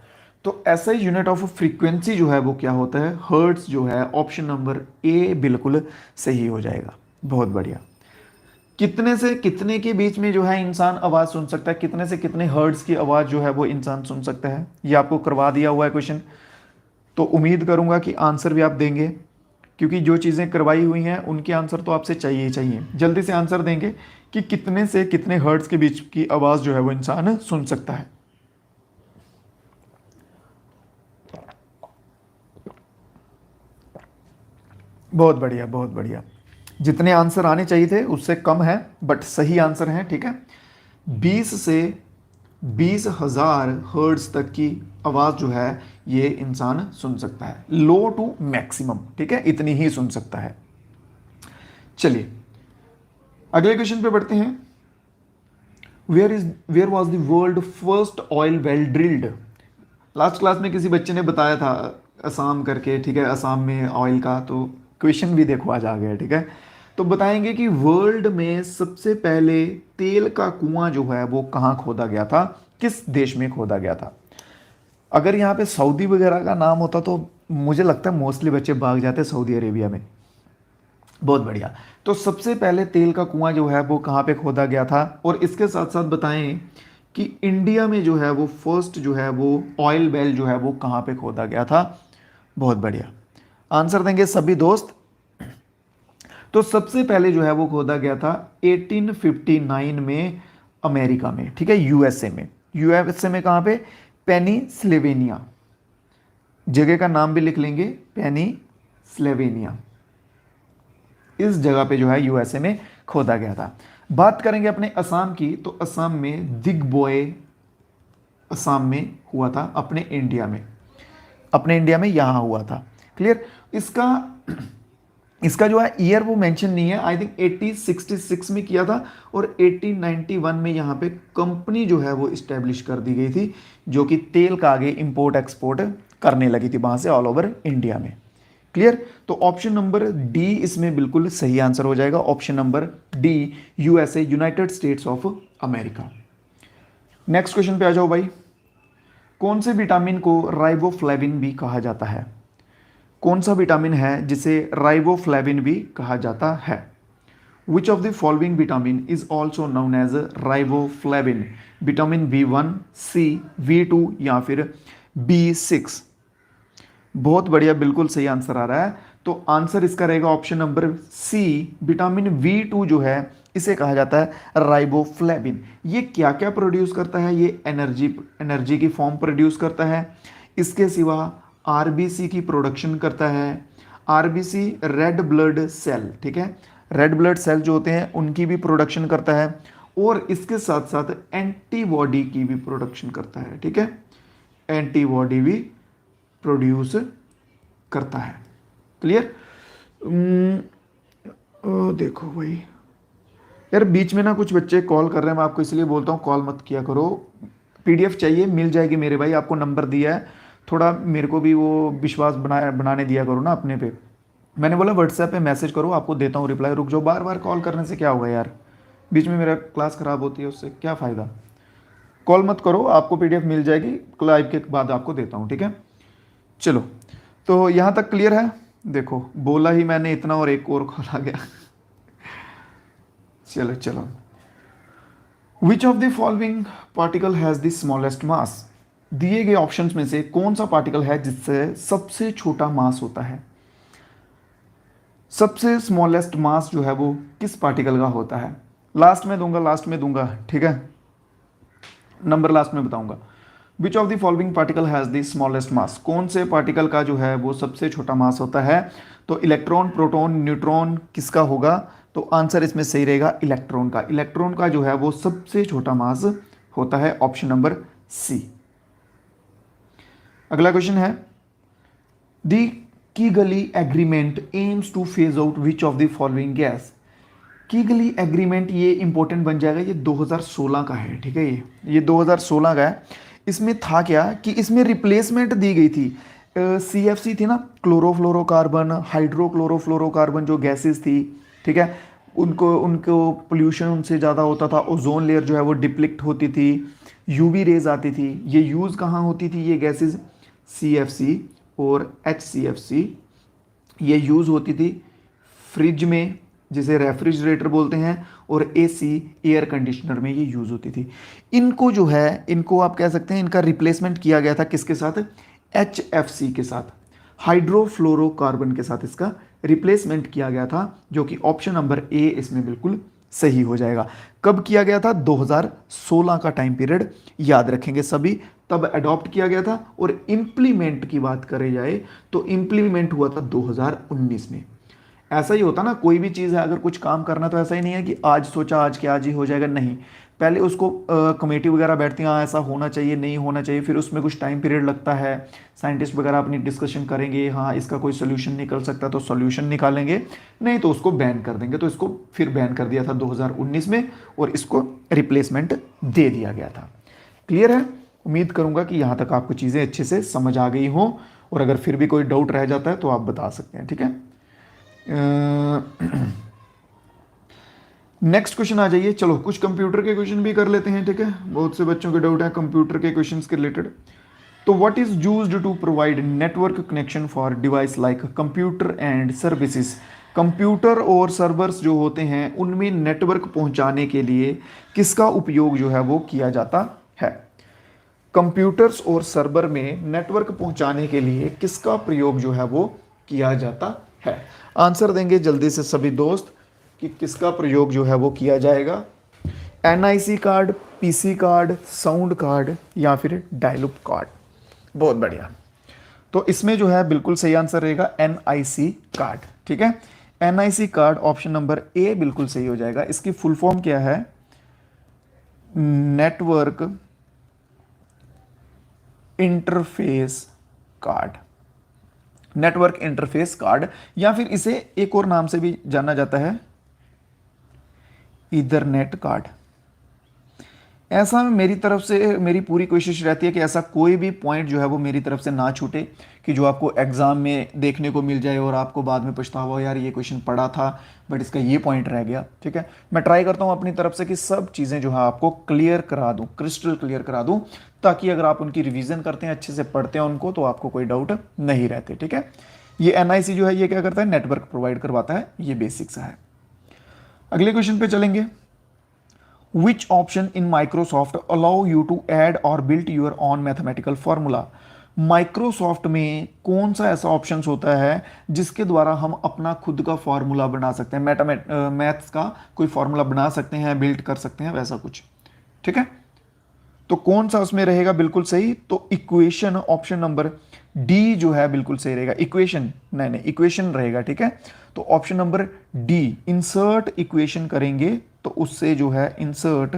S1: तो ऐसा ही यूनिट ऑफ फ्रीक्वेंसी जो है वो क्या होता है? हर्ट्ज जो है, ऑप्शन नंबर ए बिल्कुल सही हो जाएगा। बहुत बढ़िया। कितने से कितने के बीच में जो है इंसान आवाज़ सुन सकता है, कितने से कितने हर्ट्ज की आवाज़ जो है वो इंसान सुन सकता है, ये आपको करवा दिया हुआ है क्वेश्चन। तो उम्मीद करूंगा कि आंसर भी आप देंगे, क्योंकि जो चीज़ें करवाई हुई हैं उनके आंसर तो आपसे चाहिए ही चाहिए। जल्दी से आंसर देंगे कि कितने से कितने हर्ट्ज के बीच की आवाज़ जो है वो इंसान सुन सकता है। बहुत बढ़िया, बहुत बढ़िया। जितने आंसर आने चाहिए थे उससे कम है, बट सही आंसर है, ठीक है। 20 से 20,000 हर्ट्ज तक की आवाज़ जो है ये इंसान सुन सकता है, लो टू मैक्सिमम, ठीक है, इतनी ही सुन सकता है। चलिए अगले क्वेश्चन पे बढ़ते हैं। Where was the world first oil well drilled? Last class में किसी बच्चे ने बताया था असम करके, ठीक है, असम में ऑयल का, तो क्वेश्चन भी देखो आज आ गया, ठीक है। तो बताएंगे कि वर्ल्ड में सबसे पहले तेल का कुआं जो है वो कहाँ खोदा गया था, किस देश में खोदा गया था? अगर यहाँ पे सऊदी वगैरह का नाम होता तो मुझे लगता है मोस्टली बच्चे भाग जाते सऊदी अरेबिया में। बहुत बढ़िया। तो सबसे पहले तेल का कुआं जो है वो कहाँ पे खोदा गया था, और इसके साथ साथ बताएं कि इंडिया में जो है वो फर्स्ट जो है वो ऑयल वेल जो है वो कहाँ पे खोदा गया था। बहुत बढ़िया, आंसर देंगे सभी दोस्त। तो सबसे पहले जो है वो खोदा गया था 1859 में अमेरिका में, ठीक है, यूएसए में। यूएसए में कहाँ पे? पेनिसिल्वेनिया, जगह का नाम भी लिख लेंगे, पेनिसिल्वेनिया, इस जगह पे जो है यूएसए में खोदा गया था। बात करेंगे अपने असम की, तो असम में दिग्बोय, असम में हुआ था, अपने इंडिया में, अपने इंडिया में यहां हुआ था। क्लियर? इसका इसका जो है ईयर वो मेंशन नहीं है, आई थिंक 1866 में किया था और 1891 में यहाँ पे कंपनी जो है वो इस्टेब्लिश कर दी गई थी, जो कि तेल का आगे इंपोर्ट एक्सपोर्ट करने लगी थी वहाँ से ऑल ओवर इंडिया में। क्लियर? तो ऑप्शन नंबर डी इसमें बिल्कुल सही आंसर हो जाएगा, option number D, USA, United states of America. Next question पे आ जाओ भाई। कौन से विटामिन को राइबोफ्लेविन भी कहा जाता है? कौन सा विटामिन है जिसे राइबोफ्लेविन भी कहा जाता है? Which of the following vitamin is also known as riboflavin? Vitamin B1, C, V2 या फिर B6? बहुत बढ़िया, बिल्कुल सही आंसर आ रहा है। तो आंसर इसका रहेगा ऑप्शन नंबर सी, विटामिन V2 जो है इसे कहा जाता है राइबोफ्लेविन। ये क्या क्या प्रोड्यूस करता है? ये एनर्जी की फॉर्म प्रोड्यूस करता है। इसके सिवा आरबीसी की प्रोडक्शन करता है। आरबीसी रेड ब्लड सेल, ठीक है, रेड ब्लड सेल जो होते हैं उनकी भी प्रोडक्शन करता है, और इसके साथ साथ एंटीबॉडी की भी प्रोडक्शन करता है, ठीक है, एंटीबॉडी भी प्रोड्यूस करता है। क्लियर? देखो भाई यार, बीच में ना कुछ बच्चे कॉल कर रहे हैं, मैं आपको इसलिए बोलता हूँ कॉल मत किया करो। पीडीएफ चाहिए, मिल जाएगी मेरे भाई, आपको नंबर दिया है, थोड़ा मेरे को भी वो विश्वास बनाने दिया करो ना अपने पे। मैंने बोला व्हाट्सएप पे मैसेज करो, आपको देता हूँ रिप्लाई। रुक जाओ, बार बार कॉल करने से क्या होगा यार, बीच में मेरा क्लास ख़राब होती है, उससे क्या फ़ायदा। कॉल मत करो, आपको पीडीएफ मिल जाएगी, लाइव के बाद आपको देता हूँ, ठीक है। चलो, तो यहाँ तक क्लियर है? देखो बोला ही मैंने इतना और एक और कॉल आ गया। चलो चलो, which of the following particle has the smallest mass? दिए गए ऑप्शंस में से कौन सा पार्टिकल है जिससे सबसे छोटा मास होता है? सबसे स्मॉलेस्ट मास जो है वो किस पार्टिकल का होता है? लास्ट में दूंगा, लास्ट में दूंगा, ठीक है, नंबर लास्ट में बताऊंगा। Which of the following particle has the smallest mass? कौन से पार्टिकल का जो है वो सबसे छोटा मास होता है? तो इलेक्ट्रॉन, प्रोटॉन, न्यूट्रॉन, किसका होगा? तो आंसर इसमें सही रहेगा इलेक्ट्रॉन का। इलेक्ट्रॉन का जो है वो सबसे छोटा मास होता है, ऑप्शन नंबर सी। अगला क्वेश्चन है, the Kigali agreement aims to phase out which of the following gas? Kigali agreement ये इंपॉर्टेंट बन जाएगा, ये 2016 का है, ठीक है, ये 2016 का है। इसमें था क्या कि इसमें रिप्लेसमेंट दी गई थी, CFC थी ना, क्लोरोफ्लोरोकार्बन, हाइड्रोक्लोरोफ्लोरोकार्बन जो गैसेस थी, ठीक है, उनको उनको पोल्यूशन उनसे ज़्यादा होता था, ओजोन लेयर जो है वो डिप्लीट होती थी, UV रेज आती थी। ये यूज़ कहाँ होती थी ये गैसेस? CFC और HCFC ये यूज़ होती थी फ्रिज में, जिसे रेफ्रिजरेटर बोलते हैं, और AC एयर कंडीशनर में ये यूज़ होती थी। इनको जो है, इनको आप कह सकते हैं इनका रिप्लेसमेंट किया गया था किसके साथ? HFC के साथ, हाइड्रोफ्लोरोकार्बन के साथ इसका रिप्लेसमेंट किया गया था, जो कि ऑप्शन नंबर ए इसमें बिल्कुल सही हो जाएगा। कब किया गया था? 2016 का टाइम पीरियड याद रखेंगे सभी, तब अडॉप्ट किया गया था। और इम्प्लीमेंट की बात करी जाए तो इम्प्लीमेंट हुआ था 2019 में। ऐसा ही होता ना, कोई भी चीज़ है, अगर कुछ काम करना तो ऐसा ही नहीं है कि आज सोचा आज के आज ही हो जाएगा, नहीं, पहले उसको कमेटी वगैरह बैठती हैं, हाँ ऐसा होना चाहिए, नहीं होना चाहिए, फिर उसमें कुछ टाइम पीरियड लगता है, साइंटिस्ट वगैरह अपनी डिस्कशन करेंगे, हाँ इसका कोई सोल्यूशन निकल सकता तो सोल्यूशन निकालेंगे, नहीं तो उसको बैन कर देंगे। तो इसको फिर बैन कर दिया था 2019 में, और इसको रिप्लेसमेंट दे दिया गया था। क्लियर है? उम्मीद करूंगा कि यहाँ तक आपको चीज़ें अच्छे से समझ आ गई हों, और अगर फिर भी कोई डाउट रह जाता है तो आप बता सकते हैं, ठीक है। नेक्स्ट क्वेश्चन आ जाइए। चलो कुछ कंप्यूटर के क्वेश्चन भी कर लेते हैं, ठीक है, बहुत से बच्चों के डाउट है कंप्यूटर के क्वेश्चंस के रिलेटेड। तो what is used to provide network connection for device like computer and services? Computer और सर्वर्स जो होते हैं उनमें नेटवर्क पहुंचाने के लिए किसका उपयोग जो है वो किया जाता है? कंप्यूटर्स और सर्वर में नेटवर्क पहुंचाने के लिए किसका प्रयोग जो है वो किया जाता है? आंसर देंगे जल्दी से सभी दोस्त कि किसका प्रयोग जो है वो किया जाएगा। NIC card, PC card, sound card, या फिर डायलअप कार्ड? बहुत बढ़िया, तो इसमें जो है बिल्कुल सही आंसर रहेगा NIC कार्ड, ठीक है, NIC card, option number A बिल्कुल सही हो जाएगा। इसकी फुल फॉर्म क्या है? Network interface card, network interface card, या फिर इसे एक और नाम से भी जाना जाता है, ईथरनेट कार्ड। ऐसा मेरी तरफ से मेरी पूरी कोशिश रहती है कि ऐसा कोई भी पॉइंट जो है वो मेरी तरफ से ना छूटे, कि जो आपको एग्जाम में देखने को मिल जाए और आपको बाद में पछतावा हो, यार ये क्वेश्चन पढ़ा था बट इसका ये पॉइंट रह गया। ठीक है, मैं ट्राई करता हूँ अपनी तरफ से कि सब चीज़ें जो है आपको क्लियर करा दूँ, क्रिस्टल क्लियर करा दूँ, ताकि अगर आप उनकी रिविजन करते हैं, अच्छे से पढ़ते हैं उनको, तो आपको कोई डाउट नहीं रहते। ठीक है, ये एनआईसी जो है ये क्या करता है, नेटवर्क प्रोवाइड करवाता है, ये बेसिक्स है। अगले क्वेश्चन पे चलेंगे। Which option in Microsoft allow you to add or build your own mathematical formula? Microsoft में कौन सा ऐसा ऑप्शन होता है जिसके द्वारा हम अपना खुद का फॉर्मूला बना सकते हैं, मैथ्स का कोई फॉर्मूला बना सकते हैं, बिल्ड कर सकते हैं, वैसा कुछ। ठीक है, तो कौन सा उसमें रहेगा बिल्कुल सही, तो इक्वेशन, ऑप्शन नंबर डी जो है बिल्कुल सही रहेगा। इक्वेशन नहीं, इक्वेशन रहेगा। ठीक है, तो option number D, insert equation करेंगे तो उससे जो है, इंसर्ट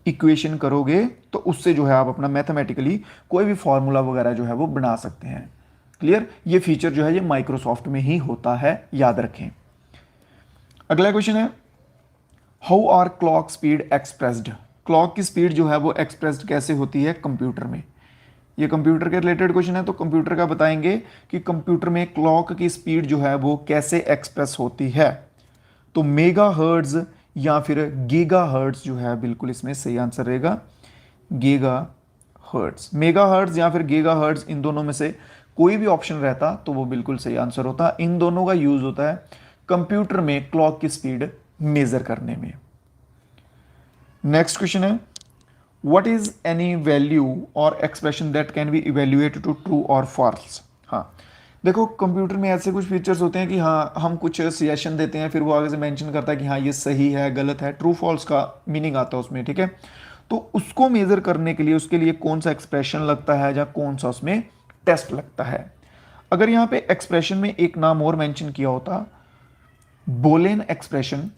S1: इक्वेशन करोगे तो उससे जो है आप अपना मैथमेटिकली कोई भी फॉर्मूला वगैरह जो है वो बना सकते हैं। क्लियर, ये फीचर जो है ये माइक्रोसॉफ्ट में ही होता है, याद रखें। अगला क्वेश्चन है, how are clock speed expressed? Clock की स्पीड जो है वो एक्सप्रेस्ड कैसे होती है कंप्यूटर में? ये कंप्यूटर के रिलेटेड क्वेश्चन है, तो कंप्यूटर का बताएंगे कि कंप्यूटर में क्लॉक की स्पीड जो है वो कैसे एक्सप्रेस होती है। तो मेगा हर्ट्ज या फिर गीगा हर्ट्ज जो है बिल्कुल इसमें सही आंसर रहेगा, गीगा हर्ट्ज। मेगा हर्ट्ज या फिर गीगा हर्ट्ज, इन दोनों में से कोई भी ऑप्शन रहता तो वो बिल्कुल सही आंसर होता। इन दोनों का यूज होता है कंप्यूटर में क्लॉक की स्पीड मेजर करने में। नेक्स्ट क्वेश्चन है, what is any value or expression that can be evaluated to true or false? हाँ, देखो कंप्यूटर में ऐसे कुछ फीचर्स होते हैं कि हाँ हम कुछ सजेशन देते हैं, फिर वो आगे से मेंशन करता है कि हाँ ये सही है, गलत है, ट्रू फॉल्स का मीनिंग आता है उसमें। ठीक है, तो उसको मेजर करने के लिए उसके लिए कौन सा एक्सप्रेशन लगता है या कौन सा उसमें टेस्ट लगता है? अगर यहाँ पे एक्सप्रेशन में एक नाम और मेंशन किया होता, बोलेन एक्सप्रेशन,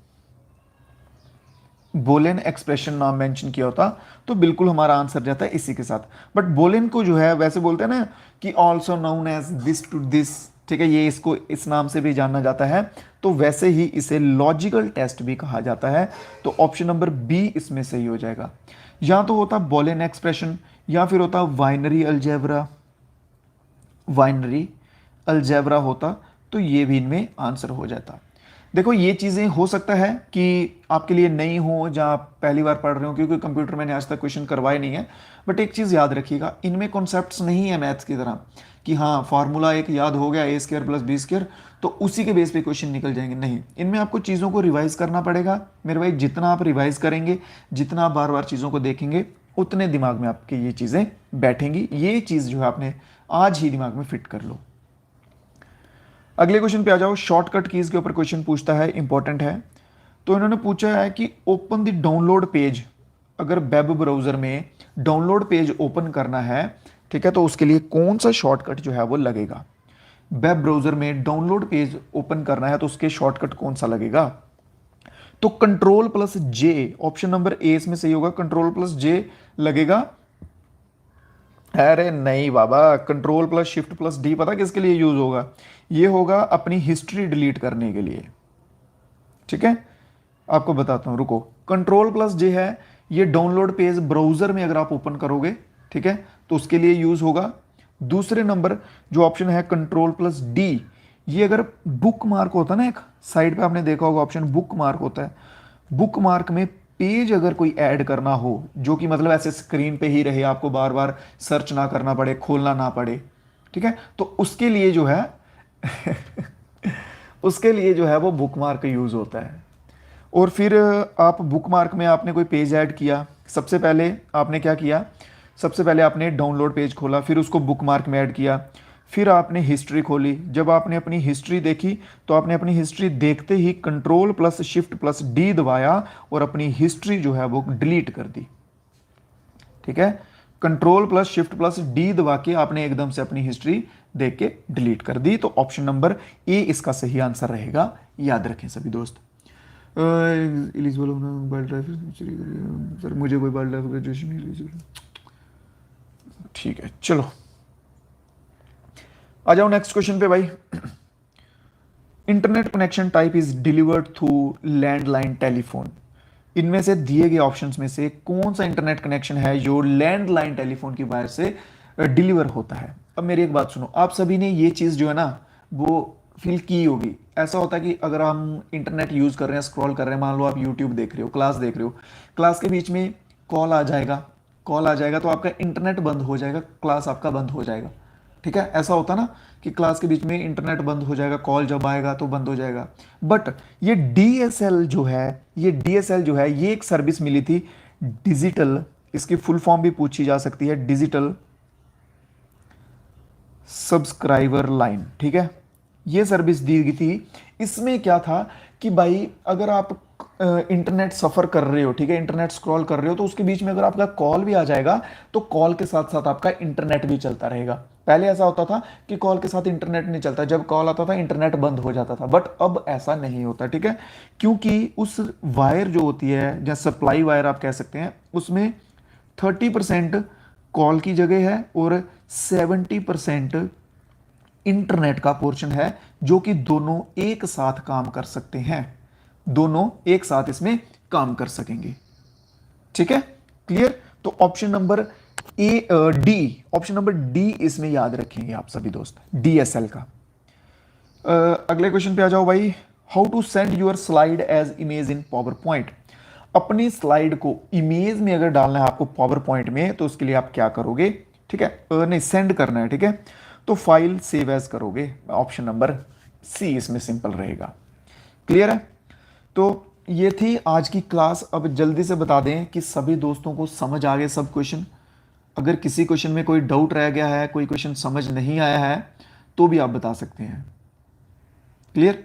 S1: बोलेन एक्सप्रेशन नाम मेंशन किया होता, तो बिल्कुल हमारा आंसर जाता है इसी के साथ। बट बोलेन को जो है वैसे बोलते हैं ना कि also known as this to this. ठीक है, ये इसको इस नाम से भी जाना जाता है, तो वैसे ही इसे लॉजिकल टेस्ट भी कहा जाता है। तो ऑप्शन नंबर बी इसमें सही हो जाएगा। या तो होता बोलेन एक्सप्रेशन, या फिर होता वाइनरी अलजेब्रा, वाइनरी अलजेब्रा होता, तो ये भी इनमें आंसर हो जाता। देखो ये चीज़ें हो सकता है कि आपके लिए नई हो, जहाँ आप पहली बार पढ़ रहे हो, क्योंकि कंप्यूटर मैंने आज तक क्वेश्चन करवाए नहीं है। बट एक चीज़ याद रखिएगा, इनमें कॉन्सेप्ट्स नहीं है मैथ्स की तरह कि हाँ फार्मूला एक याद हो गया, ए स्क्वायर प्लस बी स्क्वायर, तो उसी के बेस पे क्वेश्चन निकल जाएंगे। नहीं, इनमें आपको चीज़ों को रिवाइज करना पड़ेगा मेरे भाई। जितना आप रिवाइज करेंगे, जितना आप बार बार चीज़ों को देखेंगे, उतने दिमाग में आपके ये चीज़ें बैठेंगी। ये चीज़ जो है आपने आज ही दिमाग में फिट कर लो। अगले क्वेश्चन पे आ जाओ। शॉर्टकट कीज के ऊपर क्वेश्चन पूछता है, इंपॉर्टेंट है। तो इन्होंने पूछा है कि ओपन द डाउनलोड पेज, अगर वेब ब्राउजर में डाउनलोड पेज ओपन करना है, ठीक है, तो उसके लिए कौन सा शॉर्टकट जो है वो लगेगा? वेब ब्राउजर में डाउनलोड पेज ओपन करना है तो उसके शॉर्टकट कौन सा लगेगा? तो control plus J, option number A इसमें सही होगा, कंट्रोल प्लस जे लगेगा। अरे नहीं बाबा, control plus shift plus D पता किसके लिए यूज होगा? ये होगा अपनी हिस्ट्री डिलीट करने के लिए। ठीक है, आपको बताता हूं, रुको। कंट्रोल प्लस जे है, ये डाउनलोड पेज ब्राउजर में अगर आप ओपन करोगे, ठीक है, तो उसके लिए यूज होगा। दूसरे नंबर जो ऑप्शन है कंट्रोल प्लस डी, ये अगर बुक मार्क होता है ना, एक साइड पे आपने देखा होगा ऑप्शन बुक मार्क होता है, बुक मार्क में पेज अगर कोई ऐड करना हो, जो कि मतलब ऐसे स्क्रीन पे ही रहे, आपको बार बार सर्च ना करना पड़े, खोलना ना पड़े, ठीक है, तो उसके लिए जो है उसके लिए जो है वो बुक मार्क यूज होता है। और फिर आप बुक मार्क में आपने कोई पेज ऐड किया, सबसे पहले आपने क्या किया, सबसे पहले आपने डाउनलोड पेज खोला, फिर उसको बुक मार्क में ऐड किया, फिर आपने हिस्ट्री खोली। जब आपने अपनी हिस्ट्री देखी तो आपने अपनी हिस्ट्री देखते ही control plus shift plus D दबाया और अपनी हिस्ट्री जो है वो डिलीट कर दी। ठीक है, control plus shift plus D दबा के आपने एकदम से अपनी हिस्ट्री देख के डिलीट कर दी। तो ऑप्शन नंबर ए इसका सही आंसर रहेगा, याद रखें सभी दोस्त। सर मुझे कोई वाइल्ड लाइफ ग्रेजुएशन नहीं, ठीक है चलो आ जाओ नेक्स्ट क्वेश्चन पे भाई। Internet connection type is delivered through landline telephone. इनमें से दिए गए ऑप्शंस में से कौन सा इंटरनेट कनेक्शन है जो लैंडलाइन टेलीफोन की वायर से डिलीवर होता है? अब मेरी एक बात सुनो, आप सभी ने ये चीज जो है ना वो फील की होगी। ऐसा होता है कि अगर हम इंटरनेट यूज कर रहे हैं, स्क्रॉल कर रहे हैं, मान लो आप यूट्यूब देख रहे हो, क्लास देख रहे हो, क्लास के बीच में कॉल आ जाएगा, कॉल आ जाएगा तो आपका इंटरनेट बंद हो जाएगा, क्लास आपका बंद हो जाएगा। ठीक है, ऐसा होता ना कि क्लास के बीच में इंटरनेट बंद हो जाएगा, कॉल जब आएगा तो बंद हो जाएगा। बट ये डीएसएल जो है, ये एक सर्विस मिली थी डिजिटल, इसकी फुल फॉर्म भी पूछी जा सकती है, डिजिटल सब्सक्राइबर लाइन। ठीक है, ये सर्विस दी गई थी। इसमें क्या था कि भाई अगर आप इंटरनेट सफर कर रहे हो, ठीक है, इंटरनेट स्क्रॉल कर रहे हो, तो उसके बीच में अगर आपका कॉल भी आ जाएगा तो कॉल के साथ साथ आपका इंटरनेट भी चलता रहेगा। पहले ऐसा होता था कि कॉल के साथ इंटरनेट नहीं चलता, जब कॉल आता था इंटरनेट बंद हो जाता था, बट अब ऐसा नहीं होता। ठीक है, क्योंकि उस वायर जो होती है, या सप्लाई वायर आप कह सकते हैं, उसमें 30% कॉल की जगह है और 70% इंटरनेट का पोर्शन है, जो कि दोनों एक साथ काम कर सकते हैं, दोनों एक साथ इसमें काम कर सकेंगे। ठीक है, क्लियर? तो option number option number D इसमें याद रखेंगे आप सभी दोस्त, डीएसएल का। अगले क्वेश्चन पे आ जाओ भाई। How to send your slide as image in PowerPoint. अपनी स्लाइड को इमेज में अगर डालना है आपको पावर पॉइंट में, तो उसके लिए आप क्या करोगे? ठीक है, नहीं, सेंड करना है। ठीक है, तो फाइल सेव एज करोगे, ऑप्शन नंबर सी इसमें सिंपल रहेगा। क्लियर है? तो ये थी आज की क्लास। अब जल्दी से बता दें कि सभी दोस्तों को समझ आ गए सब क्वेश्चन। अगर किसी क्वेश्चन में कोई डाउट रह गया है, कोई क्वेश्चन समझ नहीं आया है, तो भी आप बता सकते हैं। क्लियर?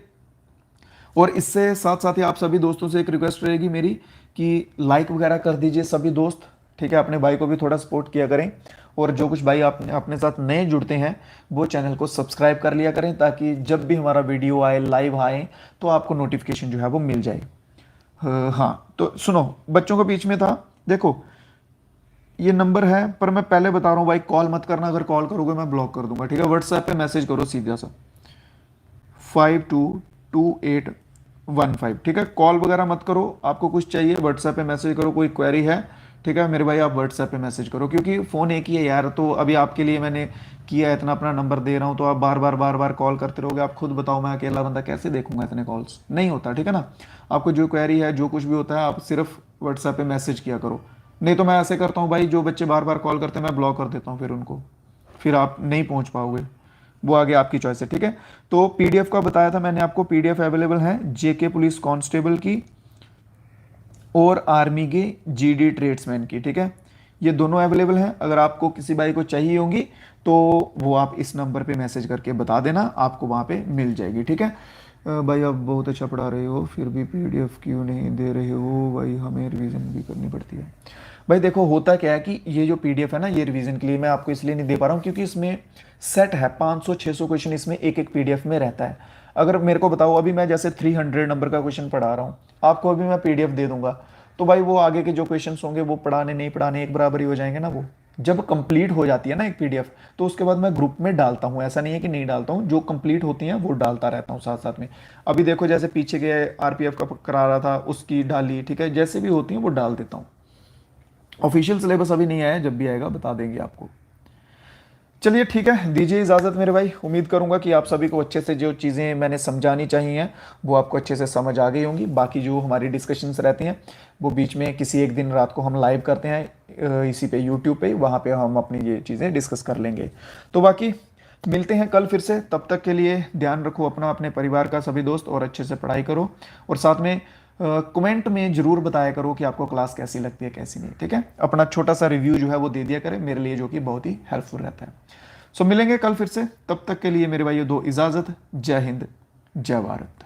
S1: और इससे साथ साथ ही आप सभी दोस्तों से एक रिक्वेस्ट रहेगी मेरी कि लाइक वगैरह कर दीजिए सभी दोस्त। ठीक है, अपने भाई को भी थोड़ा सपोर्ट किया करें, और जो कुछ भाई आप अपने साथ नए जुड़ते हैं वो चैनल को सब्सक्राइब कर लिया करें, ताकि जब भी हमारा वीडियो आए, लाइव आए, तो आपको नोटिफिकेशन जो है वो मिल जाए। हाँ, तो सुनो, बच्चों के बीच में था, देखो ये नंबर है, पर मैं पहले बता रहा हूँ भाई, कॉल मत करना, अगर कॉल करोगे मैं ब्लॉक कर दूंगा। ठीक है, व्हाट्सएप पे मैसेज करो सीधा सा 522815। ठीक है, कॉल वगैरह मत करो, आपको कुछ चाहिए व्हाट्सएप पे मैसेज करो, कोई क्वेरी है, ठीक है मेरे भाई, आप व्हाट्सएप पे मैसेज करो, क्योंकि फ़ोन एक ही है यार। तो अभी आपके लिए मैंने किया है, इतना अपना नंबर दे रहा हूँ, तो आप बार बार कॉल करते रहोगे। आप खुद बताओ, मैं अकेला बंदा कैसे देखूंगा इतने कॉल्स? नहीं होता। ठीक है ना, आपको जो क्वेरी है, जो कुछ भी होता है, आप सिर्फ व्हाट्सएप पे मैसेज किया करो। नहीं तो मैं ऐसे करता हूँ भाई, जो बच्चे बार बार कॉल करते हैं मैं ब्लॉक कर देता हूँ फिर उनको, फिर आप नहीं पहुँच पाओगे। वो आगे आपकी चॉइस है। ठीक है, तो पीडीएफ का बताया था मैंने आपको, पीडीएफ अवेलेबल है जेके पुलिस कांस्टेबल की और आर्मी के जीडी ट्रेड्समैन की। ठीक है, ये दोनों अवेलेबल हैं। अगर आपको किसी भाई को चाहिए होंगी तो वो आप इस नंबर पे मैसेज करके बता देना, आपको वहाँ पे मिल जाएगी। ठीक है भाई, आप बहुत अच्छा पढ़ा रहे हो, फिर भी पीडीएफ क्यों नहीं दे रहे हो भाई? हमें रिवीजन भी करनी पड़ती है। भाई देखो, होता क्या है कि ये जो पीडीएफ है ना, ये रिवीजन के लिए मैं आपको इसलिए नहीं दे पा रहा हूँ, क्योंकि इसमें सेट है 500-600 क्वेश्चन, इसमें एक एक पीडीएफ में रहता है। अगर मेरे को बताओ, अभी मैं जैसे 300 नंबर का क्वेश्चन पढ़ा रहा हूँ, आपको अभी मैं पीडीएफ दे दूंगा, तो भाई वो आगे के जो क्वेश्चन होंगे वो पढ़ाने नहीं पढ़ाने एक बराबर ही हो जाएंगे ना। वो जब कंप्लीट हो जाती है ना एक पीडीएफ, तो उसके बाद मैं ग्रुप में डालता हूँ, ऐसा नहीं है कि नहीं डालता हूँ, जो कंप्लीट होती हैं वो डालता रहता हूँ साथ साथ में। अभी देखो, जैसे पीछे के आरपीएफ का करा रहा था, उसकी डाली। ठीक है, जैसे भी होती हैं वो डाल देता हूँ। ऑफिशियल सिलेबस अभी नहीं आया, जब भी आएगा बता देंगे आपको। चलिए ठीक है, दीजिए इजाज़त मेरे भाई। उम्मीद करूंगा कि आप सभी को अच्छे से जो चीज़ें मैंने समझानी चाहिए वो आपको अच्छे से समझ आ गई होंगी। बाकी जो हमारी डिस्कशंस रहती हैं वो बीच में किसी एक दिन रात को हम लाइव करते हैं इसी पे, यूट्यूब पे, वहाँ पे हम अपनी ये चीज़ें डिस्कस कर लेंगे। तो बाकी मिलते हैं कल फिर से, तब तक के लिए ध्यान रखो अपना, अपने परिवार का सभी दोस्त, और अच्छे से पढ़ाई करो, और साथ में कमेंट में जरूर बताया करो कि आपको क्लास कैसी लगती है, कैसी नहीं। ठीक है, अपना छोटा सा रिव्यू जो है वो दे दिया करें मेरे लिए, जो कि बहुत ही हेल्पफुल रहता है। सो मिलेंगे कल फिर से, तब तक के लिए मेरे भाइयों दो इजाज़त। जय हिंद, जय भारत।